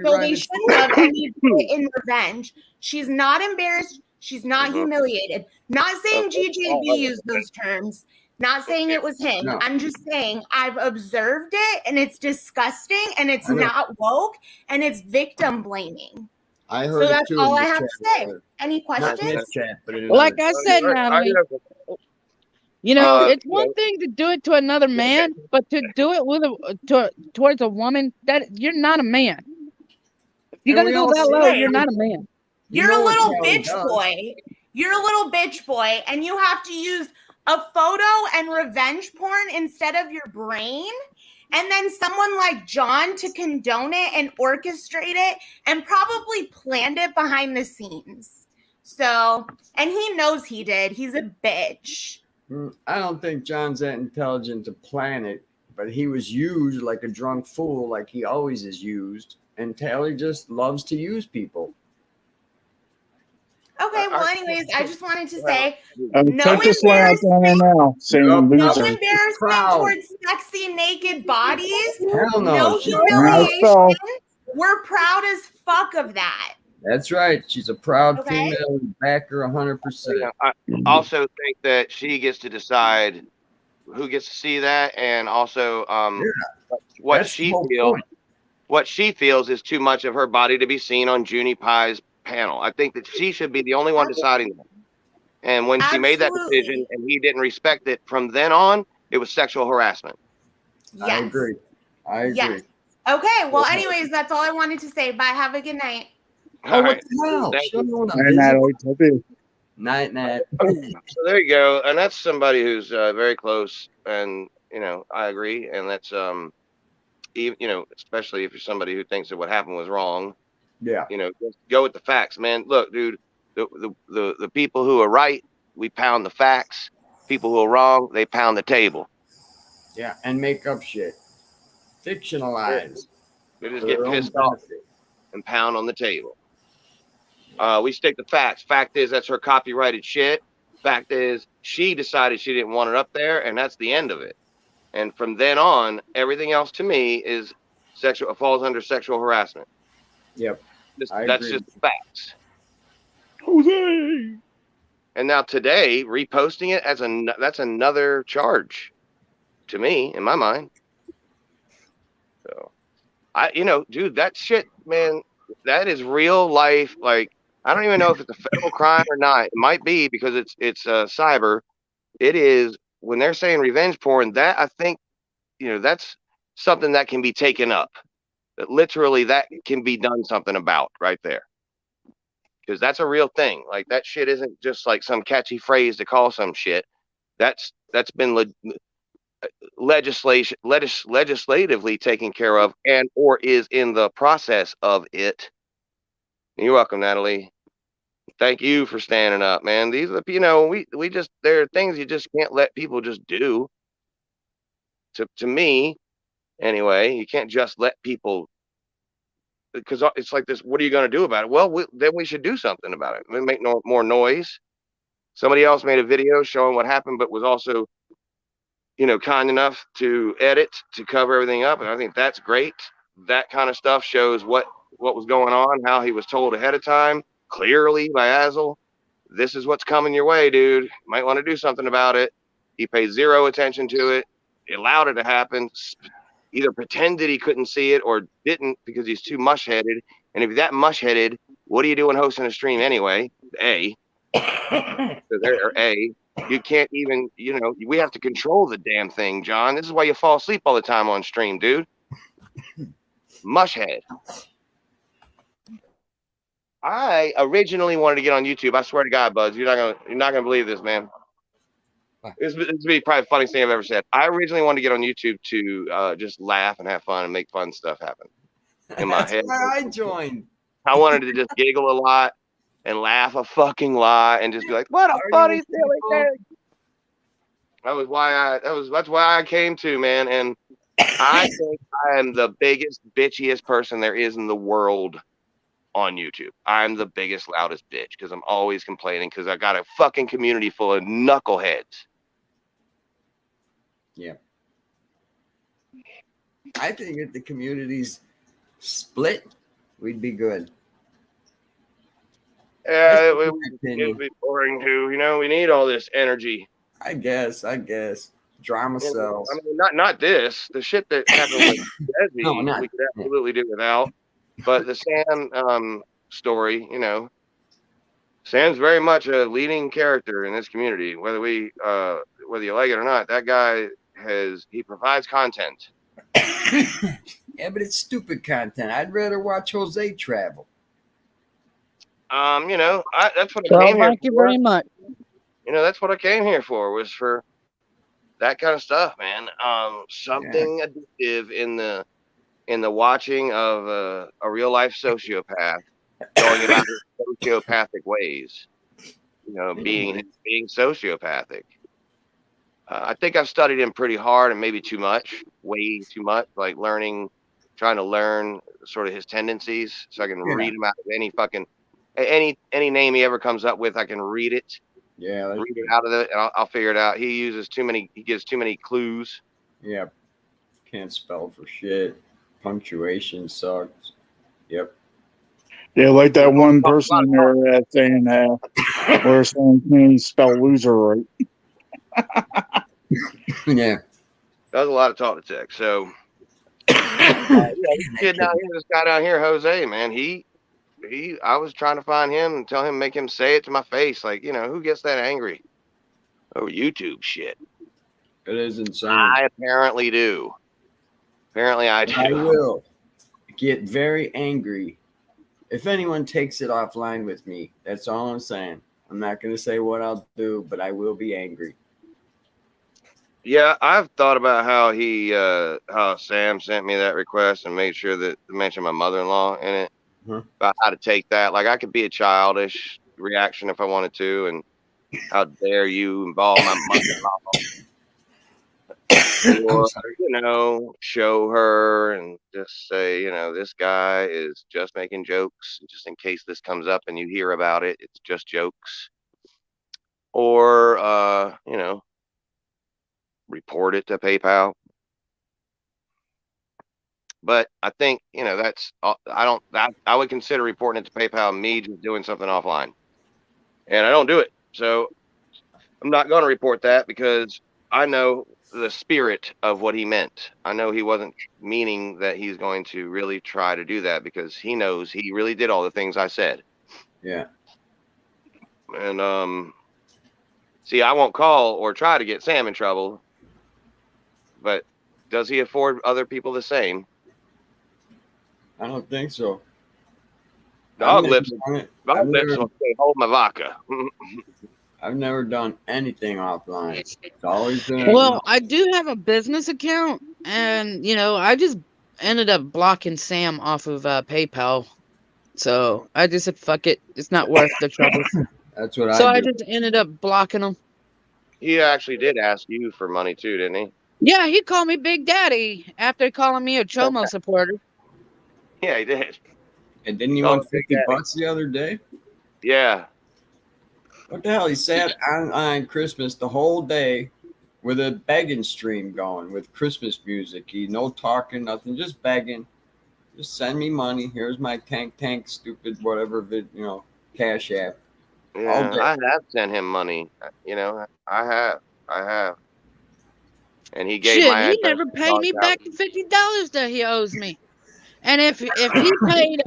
So they shouldn't have, and he did it in revenge. She's not embarrassed. She's not humiliated. Not saying GJB used those terms. Not saying it was him. No. I'm just saying I've observed it, and it's disgusting, and it's not woke, and it's victim blaming. I heard So that's it too. all I have to say. Any Not questions? in this chat, but in Like another. I said, Natalie, it's one thing to do it to another man, but to do it with towards a woman, that you're not a man. If you're And gonna we go all that see low, it. you're not a man. You're know a what little Kelly bitch does. boy. You're a little bitch boy, and you have to use a photo and revenge porn instead of your brain. And then someone like John to condone it and orchestrate it and probably planned it behind the scenes. So, and he knows he did. He's a bitch. I don't think John's that intelligent to plan it, but he was used like a drunk fool, like he always is used. And Taylor just loves to use people. Okay, well, anyways, I just wanted to say no Put this one out there now, saying Nope. no loser. embarrassment Proud. towards sexy naked bodies. Hell no. No She's humiliation. proud. We're proud as fuck of that. That's right. She's a proud Okay. female and back her 100%. I also think that she gets to decide who gets to see that, and also what That's she the whole feels. point. What she feels is too much of her body to be seen on Junie Pie's panel. I think that she should be the only one deciding that. And when she made that Absolutely. decision and he didn't respect it, from then on, it was sexual harassment. Yes. I agree. Yes. Okay. Well, anyways, that's all I wanted to say. Bye. Have a good night. Oh, All what right. the hell? Thank She don't know what And I'm Natalie, busy. tip you. Night, Nat. So there you go. And that's somebody who's very close. And, I agree. And that's, even, especially if you're somebody who thinks that what happened was wrong, Yeah. just go with the facts, man. Look, dude, the people who are right, we pound the facts. People who are wrong, they pound the table. Yeah. And make up shit. Fictionalize. They just for get their own pissed off benefit. and pound on the table. We stick to facts. Fact is, that's her copyrighted shit. Fact is, she decided she didn't want it up there, and that's the end of it. And from then on, everything else to me is falls under sexual harassment. Yep. I That's agree. just facts. Jose. And now today, reposting it that's another charge to me in my mind. So, dude, that shit, man, that is real life. Like, I don't even know if it's a federal crime or not. It might be because it's cyber. It is when they're saying revenge porn. That I think, that's something that can be taken up. That literally that can be done something about right there. Because that's a real thing. Like that shit isn't just like some catchy phrase to call some shit. That's been legislatively taken care of and or is in the process of it. You're welcome, Natalie. Thank you for standing up, man. These are we just there are things you just can't let people just do. To me, anyway, you can't just let people because it's like this. What are you going to do about it? Well, then we should do something about it. We make more noise. Somebody else made a video showing what happened, but was also, kind enough to edit to cover everything up, and I think that's great. That kind of stuff shows what was going on, how he was told ahead of time, clearly by Azel. This is what's coming your way, dude. You might want to do something about it. He paid zero attention to it. He allowed it to happen. Either pretended he couldn't see it or didn't because he's too mush-headed. And if you're that mush-headed, what are you doing hosting a stream anyway? A. So there, A. You can't even, we have to control the damn thing, John. This is why you fall asleep all the time on stream, dude. Mushhead. I originally wanted to get on YouTube. I swear to God, Buzz, you're not gonna believe this, man. This would be probably the funniest thing I've ever said. I originally wanted to get on YouTube to just laugh and have fun and make fun stuff happen in my head. Where I joined. I wanted to just giggle a lot and laugh a fucking lot and just be like, "What a funny silly thing." That's why I came to, man. And I think I am the biggest, bitchiest person there is in the world on YouTube. I'm the biggest, loudest bitch because I'm always complaining because I got a fucking community full of knuckleheads. Yeah. I think if the communities split, we'd be good. Yeah, it would be boring too. We need all this energy. I guess. Drama sells. I mean, not this. The shit that happened with Desi, we could absolutely do without. But the Sam story, Sam's very much a leading character in this community. Whether you like it or not, that guy he provides content. Yeah, but it's stupid content. I'd rather watch Jose travel. That's what I So came here thank you for. very much. That's what I came here for, was for that kind of stuff, man. Something addictive in the watching of a real life sociopath going about his sociopathic ways. being sociopathic. I think I've studied him pretty hard and maybe too much, way too much, like trying to learn sort of his tendencies so I can read him out of any name he ever comes up with. I can read it. Yeah, read it out of it, and I'll figure it out. He gives too many clues. Yeah, can't spell for shit. Punctuation sucks. Yep. Yeah, like that one person in there that saying where someone can't spell loser right. Yeah. That was a lot of talk to text. So this guy down here, Jose, man, I was trying to find him and tell him, make him say it to my face. Like, who gets that angry over YouTube shit? It is insane. I apparently do. Apparently I do. I will get very angry if anyone takes it offline with me. That's all I'm saying. I'm not going to say what I'll do, but I will be angry. Yeah, I've thought about how Sam sent me that request and made sure to mention my mother-in-law in it. About how to take that. Like, I could be a childish reaction if I wanted to, and how dare you involve my mother-in-law? Or, show her and just say, this guy is just making jokes, just in case this comes up and you hear about it, it's just jokes. Or, report it to PayPal. But I think, I would consider reporting it to PayPal me just doing something offline. And I don't do it. So I'm not going to report that because I know the spirit of what he meant. I know he wasn't meaning that he's going to really try to do that because he knows he really did all the things I said. Yeah. And, see, I won't call or try to get Sam in trouble, but does he afford other people the same? I don't think so. Dog lips will say, hold my vodka. I've never done anything offline. It's always been. Well, I do have a business account, and I just ended up blocking Sam off of PayPal. So I just said, "Fuck it, it's not worth the trouble." That's what So I I do. just ended up blocking him. He actually did ask you for money too, didn't he? Yeah, he called me Big Daddy after calling me a Chomo supporter. Yeah, he did. And didn't you want $50 the other day? Yeah. What the hell? He sat on Christmas the whole day with a begging stream going with Christmas music. He no talking, nothing, just begging. Just send me money. Here's my tank, stupid whatever, Cash App. Yeah, I have sent him money. I have. And he gave my He never paid me back the $50 that he owes me. And if he paid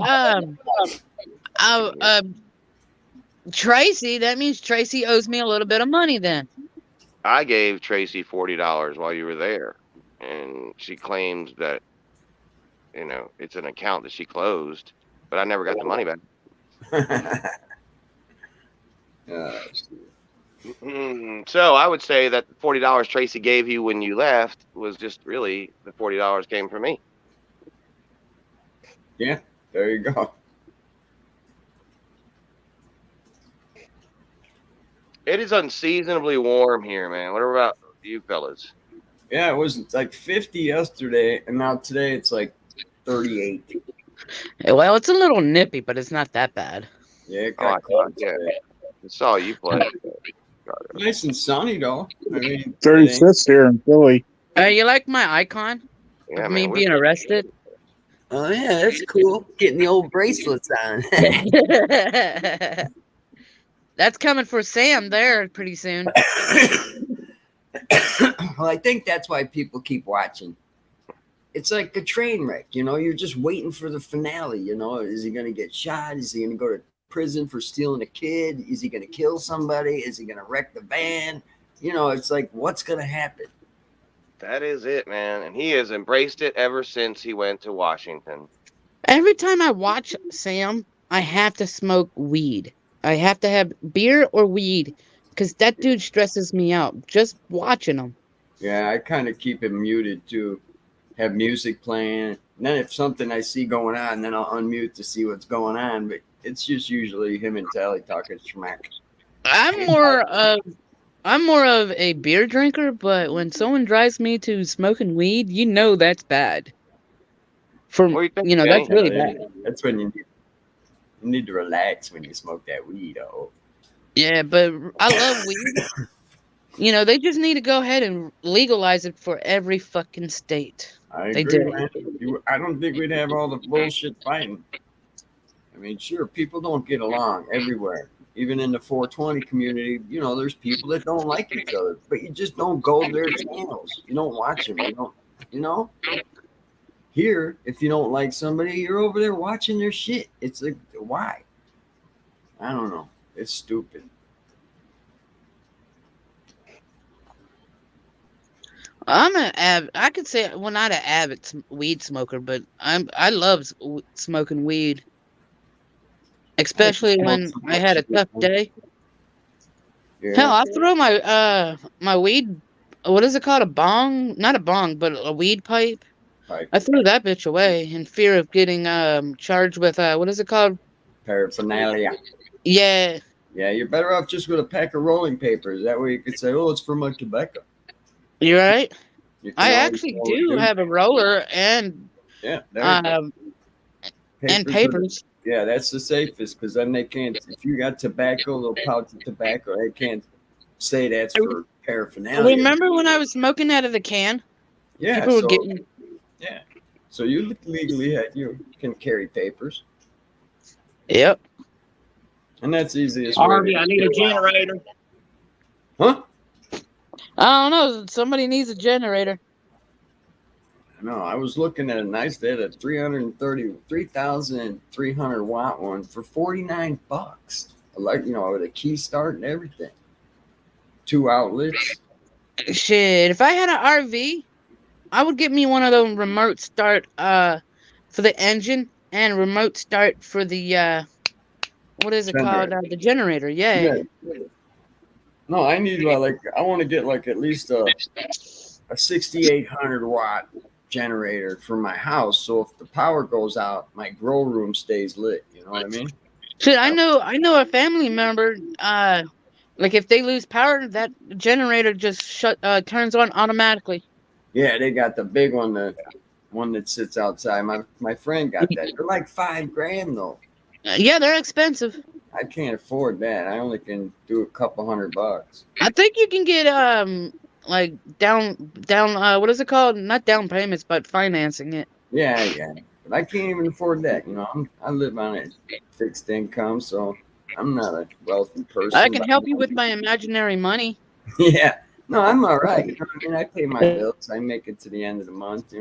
Tracy, that means Tracy owes me a little bit of money then. I gave Tracy $40 while you were there, and she claims that it's an account that she closed, but I never got the money back. So I would say that the $40 Tracy gave you when you left was just really the $40 came from me. Yeah, there you go. It is unseasonably warm here, man. What about you fellas? Yeah, it was like 50 yesterday, and now today it's like 38. Well, it's a little nippy, but it's not that bad. Yeah, it got cold today. I saw you play. Nice and sunny though. I mean, 36 here in Philly. You like my icon? Yeah, of me being arrested? Oh yeah, that's cool. Getting the old bracelets on. That's coming for Sam there pretty soon. Well, I think that's why people keep watching. It's like a train wreck, you're just waiting for the finale, Is he going to get shot? Is he going to go to prison for stealing a kid? Is he going to kill somebody? Is he going to wreck the van? It's like, what's going to happen? That is it, man. And he has embraced it ever since he went to Washington. Every time I watch Sam, I have to smoke weed. I have to have beer or weed because that dude stresses me out just watching him. Yeah, I kind of keep him muted too. Have music playing. And then if something I see going on, then I'll unmute to see what's going on. But it's just usually him and Tally talking smack. I'm more of a beer drinker, but when someone drives me to smoking weed, that's bad. What do you think, That's Benny? really bad. That's when you need to relax when you smoke that weed. Oh, Yeah, but I love weed. They just need to go ahead and legalize it for every fucking state. I They agree, do. man. I don't think we'd have all the bullshit fighting. I mean, sure, people don't get along everywhere. Even in the 420 community, there's people that don't like each other, but you just don't go to their channels. You don't watch them. You don't, you know. Here, if you don't like somebody, you're over there watching their shit. It's like, why? I don't know. It's stupid. I could say, well, not an avid weed smoker, but I love smoking weed, especially when I had a tough day. Hell, Yeah. I throw my weed. What is it called? A bong? Not a bong, but a weed pipe. Like I threw that bitch away in fear of getting charged with what is it called? paraphernalia. Yeah, Yeah, you're better off just with a pack of rolling papers. That way you could say, "Oh, it's for my tobacco." you're right. You can I always actually always do have a roller and Yeah, there you go. um and Papers are papers. yeah, that's the safest because then they can't. If you got tobacco, a little pouch of tobacco, they can't say that's for paraphernalia. Remember when I was smoking out of the can? Yeah, People were so getting. yeah, so you legally you can carry papers, Yep. and that's the easiest way. Harvey, I need a generator. Huh? I don't know. Somebody needs a generator. No, I was looking at a nice day at 3,300 watt one for $49. Like with a key start and everything. 2 outlets. Shit, if I had an RV, I would get me one of those remote start for the engine and remote start for the what is it called? Generator. The generator. Yeah. Yeah. No, I need I want to get at least a 6,800 watt generator for my house. So if the power goes out, my grow room stays lit. You know what I mean? Shit, I know a family member. Like if they lose power, that generator just turns on automatically. Yeah, they got the big one, the one that sits outside. My friend got that. They're like $5,000 though. Yeah, they're expensive. I can't afford that. I only can do a couple $100. I think you can get like down what is it called? Not down payments, but financing it. Yeah. But I can't even afford that. I live on a fixed income, so I'm not a wealthy person. I can help you with my imaginary money. Yeah. No, I'm all right. I pay my bills. I make it to the end of the month,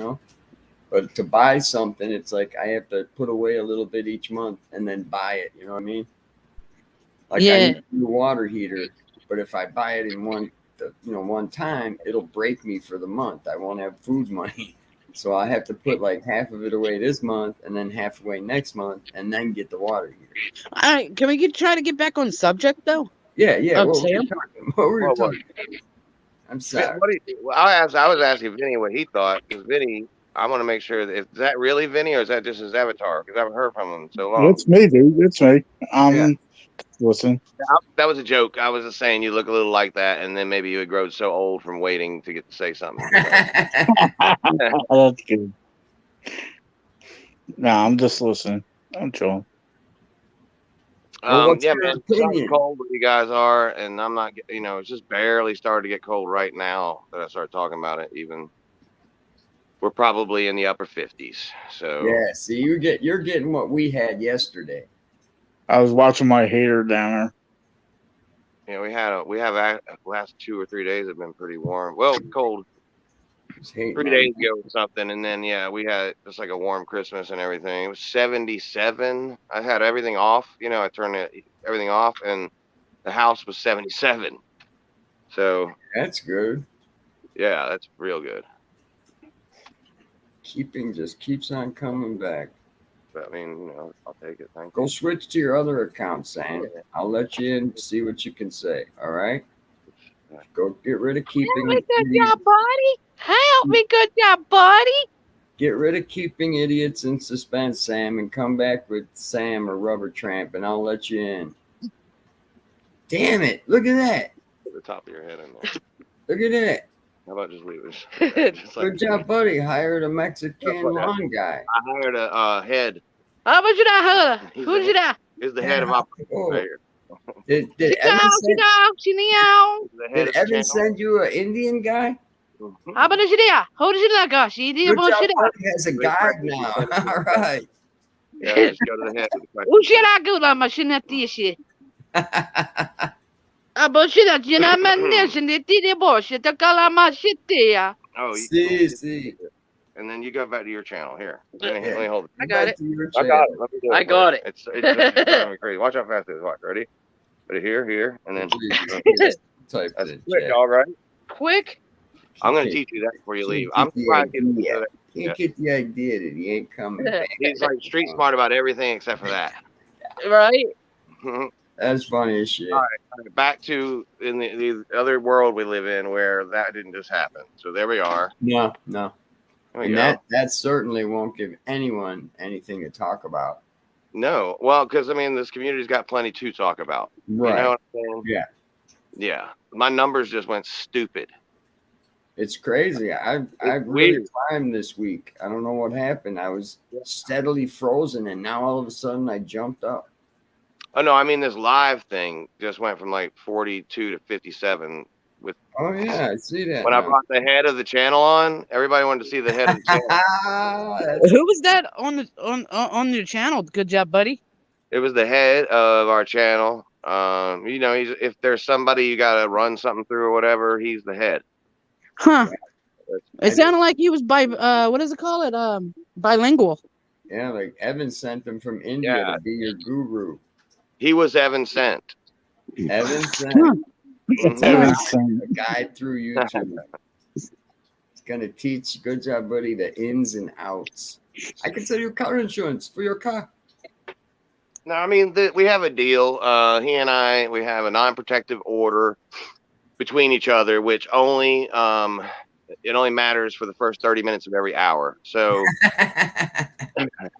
But to buy something, it's like I have to put away a little bit each month and then buy it. You know what I mean? Like I need a new water heater, but if I buy it in one time, it'll break me for the month. I won't have food money. So I have to put half of it away this month and then half away next month and then get the water heater. All right, can we try to get back on subject though? Yeah. Sam? What were you talking about? I'm sorry. I was asking Vinny what he thought, because Vinny, I want to make sure is that really Vinny or is that just his avatar? Because I haven't heard from him in so long. It's me, dude. It's me. Listen. That was a joke. I was just saying you look a little like that, and then maybe you had grown so old from waiting to get to say something. That's good. No, I'm just listening. I'm chilling. Well, Yeah, man. It's not cold where you guys are, and I'm not. It's just barely started to get cold right now that I started talking about it. Even we're probably in the upper 50s. So yeah. See, you're getting what we had yesterday. I was watching my hater down we have last 2 or 3 days have been pretty warm. Well, cold. 3 days ago or something, and then we had just like a warm Christmas and everything. It was 77. I had everything off. I turned everything off, and the house was 77. So that's good. Yeah, that's real good. Keeping just keeps on coming back. But, I mean, I'll take it. Thank you. Go switch to your other account, Sam. I'll let you in, see what you can say. All right? Go get rid of keeping. Help me, good job, buddy. Help me, good job, buddy. Get rid of keeping idiots in suspense, Sam, and come back with Sam or Rubber Tramp, and I'll let you in. Damn it! Look at that! Put the top of your head in there. Look at that! How about just leave it? Just like Good job, buddy. Hired a Mexican what lawn guy. I hired a head. How about you that? He's Who's the, that? he's the head of operations right here. Did Evan send, He's the head did of the Evan channel. send you an Indian guy? Mhm. How about you there? Who does you like? She did Good about job, shit. buddy has a guide now. All right. Yeah, just go to the head of the question. Who should I go to my shit at this shit? About shit at you know, man, this and the bullshit. The color my shit there. Oh, See. and then you go back to your channel here. Let me hold it. I got it. I got it. Let me do it I for got you. it. It's driving me crazy. Watch how fast it is. Watch. Ready? Put it here, and then Type that's it, quick, Jack. all right. Quick. I'm gonna teach you that before you leave. I'm surprised you didn't do that. Can't get the idea that he ain't coming back. He's like street smart about everything except for that. Right. That's funny as shit. All right, back to in the other world we live in where that didn't just happen. So there we are. No. There we And go. that certainly won't give anyone anything to talk about. No, well, because I mean, this community's got plenty to talk about. Right. You know what I'm saying? Yeah. My numbers just went stupid. It's crazy. I've really weird. climbed this week. I don't know what happened. I was steadily frozen, and now all of a sudden I jumped up. Oh no, I mean this live thing just went from like 42 to 57. With Oh yeah, I see that. when I now. brought the head of the channel on, everybody wanted to see the head of the channel. That's- Who was that on your channel? Good job, buddy. It was the head of our channel. You know, if there's somebody you got to run something through or whatever, he's the head. Huh. That's- It sounded like he was what does it call it? Bilingual. yeah, like Evan sent him from India Yeah. to be your guru. He was Evan sent. Evan sent Huh. Mhm. Evan a guide through YouTube. He's gonna teach. Good job, buddy. The ins and outs. I can sell you car insurance for your car. No, I mean we have a deal. He and I, we have a non-protective order between each other, which only it only matters for the first 30 minutes of every hour. So,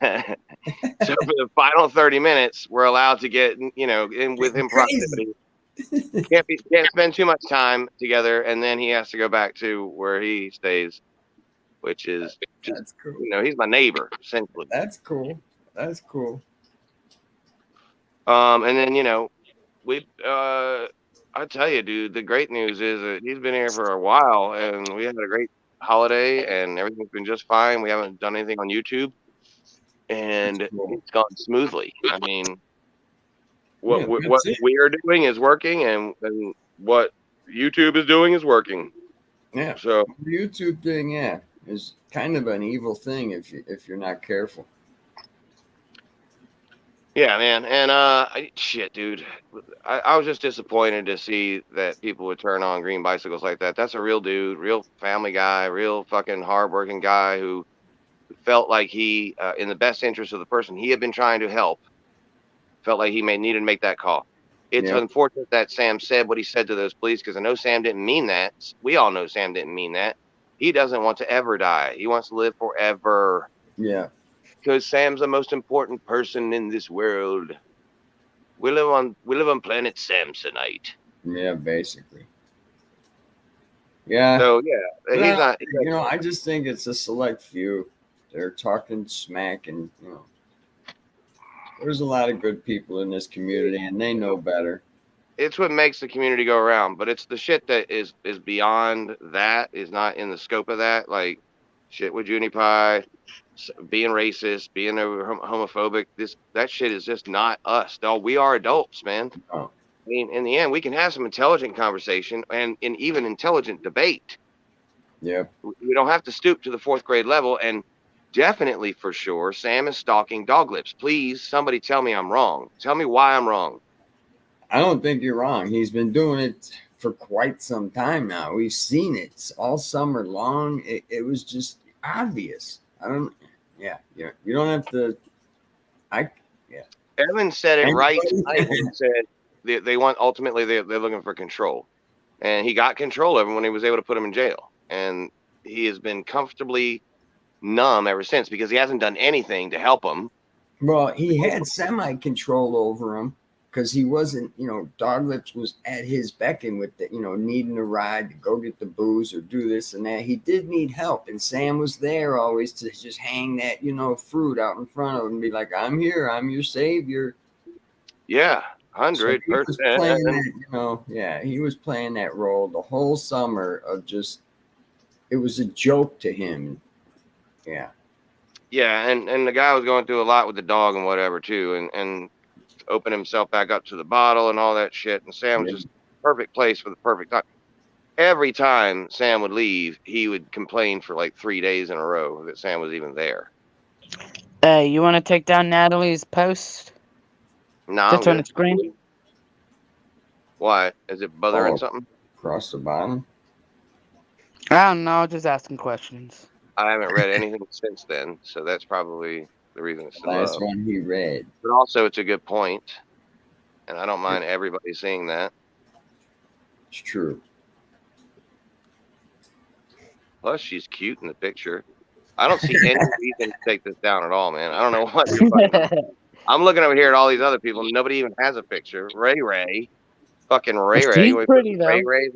so for the final 30 minutes, we're allowed to get in with him proximity. Can't spend too much time together, and then he has to go back to where he stays, which is just That's cool. he's my neighbor essentially. That's cool. That's cool. And then we I tell you, dude, the great news is that he's been here for a while, and we had a great holiday, and everything's been just fine. We haven't done anything on YouTube, and Cool. it's gone smoothly. I mean, what Yeah, what that's it. we are doing is working, and what YouTube is doing is working. Yeah. So The YouTube thing, yeah, is kind of an evil thing if you're not careful. yeah, man, and shit, dude, I was just disappointed to see that people would turn on Grean Bicycles like that. That's a real dude, real family guy, real fucking hardworking guy who felt like he, in the best interest of the person he had been trying to help, felt like he needed to make that call. It's Yeah. unfortunate that Sam said what he said to those police, because I know Sam didn't mean that. We all know Sam didn't mean that. He doesn't want to ever die. He wants to live forever. Yeah. Because Sam's the most important person in this world. We live on planet Samsonite. Yeah, basically. Yeah. So yeah, he's Well, not. I just think it's a select few. They're talking smack, and there's a lot of good people in this community, and they know better. It's what makes the community go around, but it's the shit that is beyond that, is not in the scope of that, like shit with Junie Pie, being racist, being homophobic. That shit is just not us, dog. We are adults, man. Oh. I mean, in the end, we can have some intelligent conversation and even intelligent debate. Yep. We don't have to stoop to the 4th grade level, and definitely for sure, Sam is stalking dog lips. Please, somebody tell me I'm wrong. Tell me why I'm wrong. I don't think you're wrong. He's been doing it for quite some time now. We've seen it all summer long. It was just obvious. You don't have to. Evan said it right Anybody? tonight when he said they want, ultimately they're looking for control, and he got control of him when he was able to put him in jail, and he has been comfortably numb ever since because he hasn't done anything to help him. Well, he had semi control over him a because he wasn't, Dog Lips was at his beckon with the, needing a ride to go get the booze or do this and that. He did need help, and Sam was there always to just hang that, fruit out in front of him and be like, I'm here, I'm your savior. Yeah, So he 100%. was playing that, he was playing that role the whole summer of just, it was a joke to him. Yeah. Yeah, and the guy was going through a lot with the dog and whatever too, and opened himself back up to the bottle and all that shit. And Sam was just perfect place for the perfect time. Every time Sam would leave, he would complain for like 3 days in a row that Sam was even there. Hey, you want to take down Natalie's post? No, I'm Just on the good. screen? Why? Is it bothering something? Across the bottom? I don't know, just asking questions. I haven't read anything since then, so that's probably the reason it's still Last up. one he read. But also, it's a good point, and I don't mind everybody seeing that. It's true. Plus, she's cute in the picture. I don't see any reason to take this down at all, man. I don't know what you're fucking about. I'm looking over here at all these other people. Nobody even has a picture. Ray. Fucking Ray. She's pretty, though. Ray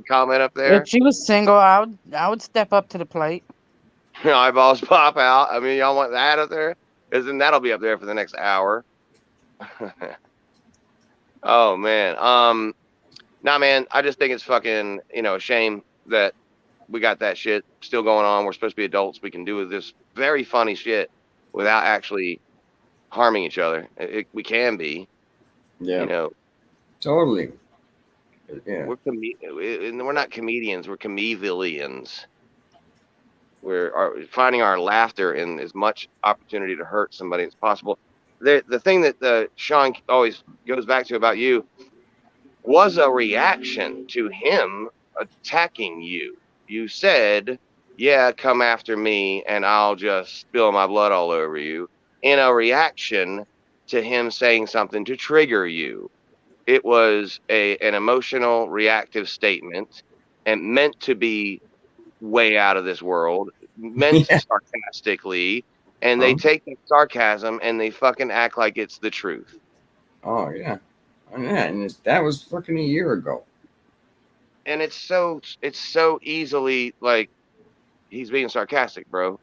comment up If there. she was single, I would step up to the plate. Eyeballs pop out. I mean, y'all want that up there? Because then that'll be up there for the next hour. Oh, man. Nah, man, I just think it's fucking, a shame that we got that shit still going on. We're supposed to be adults. We can do this very funny shit without actually harming each other. We can be. Yeah. Totally. Yeah. We're not comedians. We're comedians. We're finding our laughter in as much opportunity to hurt somebody as possible. The thing that Sean always goes back to about you was a reaction to him attacking you. You said, yeah, come after me and I'll just spill my blood all over you, in a reaction to him saying something to trigger you. It was an emotional, reactive statement and meant to be way out of this world, meant sarcastically, and they take the sarcasm and they fucking act like it's the truth. Oh, yeah. And that was fucking a year ago. And it's so easily like he's being sarcastic, bro.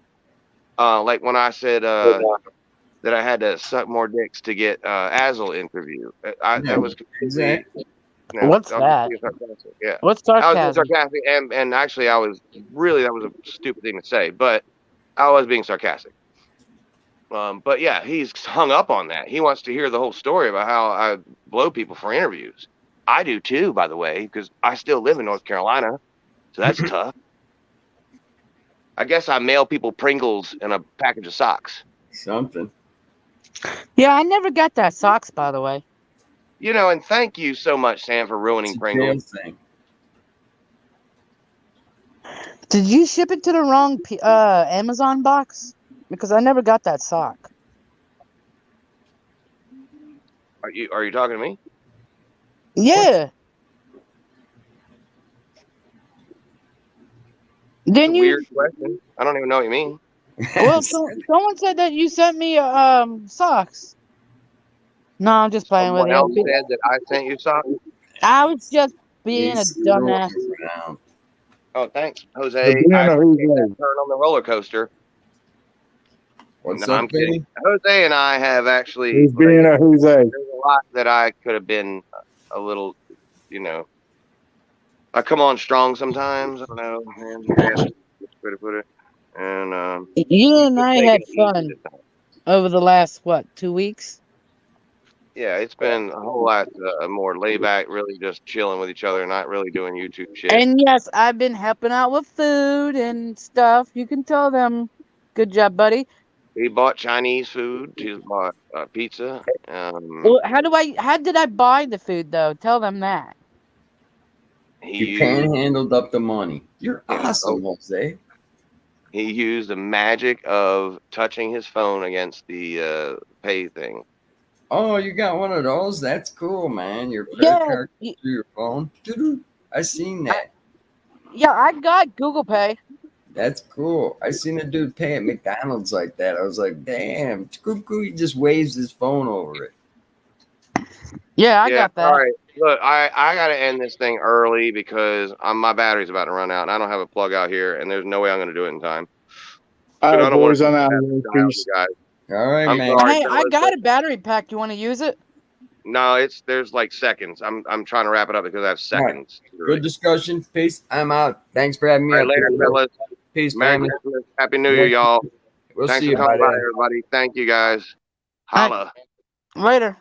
Like when I said that I had to suck more dicks to get Azel interview. That was completely. What's that? Yeah. What's I was being sarcasm? sarcastic, and actually, that was a stupid thing to say, but I was being sarcastic. But yeah, he's hung up on that. He wants to hear the whole story about how I blow people for interviews. I do too, by the way, because I still live in North Carolina, so that's tough. I guess I mail people Pringles and a package of socks. Something. Yeah, I never got that socks, by the way. And thank you so much, Sam, for ruining Pringles. Thing. Did you ship it to the wrong Amazon box? Because I never got that sock. Are you talking to me? Yeah. Then you. Weird question. I don't even know what you mean. Well, someone said that you sent me socks. No, I'm just playing with Someone you. else said that I sent you socks. I was just being a dumbass. Oh, thanks, Jose. I turn on the roller coaster. What's No, up, I'm kidding. Jose and I have actually. He's being a Jose. There's a lot that I could have been a little, I come on strong sometimes. I don't know, man. Way to put it. And You and I had fun over the last 2 weeks? Yeah, it's been a whole lot more laid back, really just chilling with each other, not really doing YouTube shit. And yes, I've been helping out with food and stuff. You can tell them, good job, buddy. He bought Chinese food. He bought pizza. Well, how did I buy the food though? Tell them that. You panhandled up the money. You're awesome, Jose. He used the magic of touching his phone against the pay thing. Oh, you got one of those? That's cool, man. Your credit card through your phone. I seen that. Yeah, I got Google Pay. That's cool. I seen a dude pay at McDonald's like that. I was like, damn, it's cool. He just waves his phone over it. Yeah, I got that. All right. Look, I got to end this thing early because my battery's about to run out, and I don't have a plug out here, and there's no way I'm going to do it in time. All But right, I don't want boys, to I'm out die of here. on Peace. you guys. All right, I'm man. sorry, Hey, I fellas, got but- a battery pack. You want to use it? No, there's like seconds. I'm trying to wrap it up because I have All right. seconds. Good discussion. Peace. I'm out. Thanks for having me All right, up later, here, bro. fellas. Peace, Merry family. Christmas. Happy New Year, y'all. We'll Thanks see for you, coming by, buddy. everybody. Thank you, guys. All right. Holla. Later.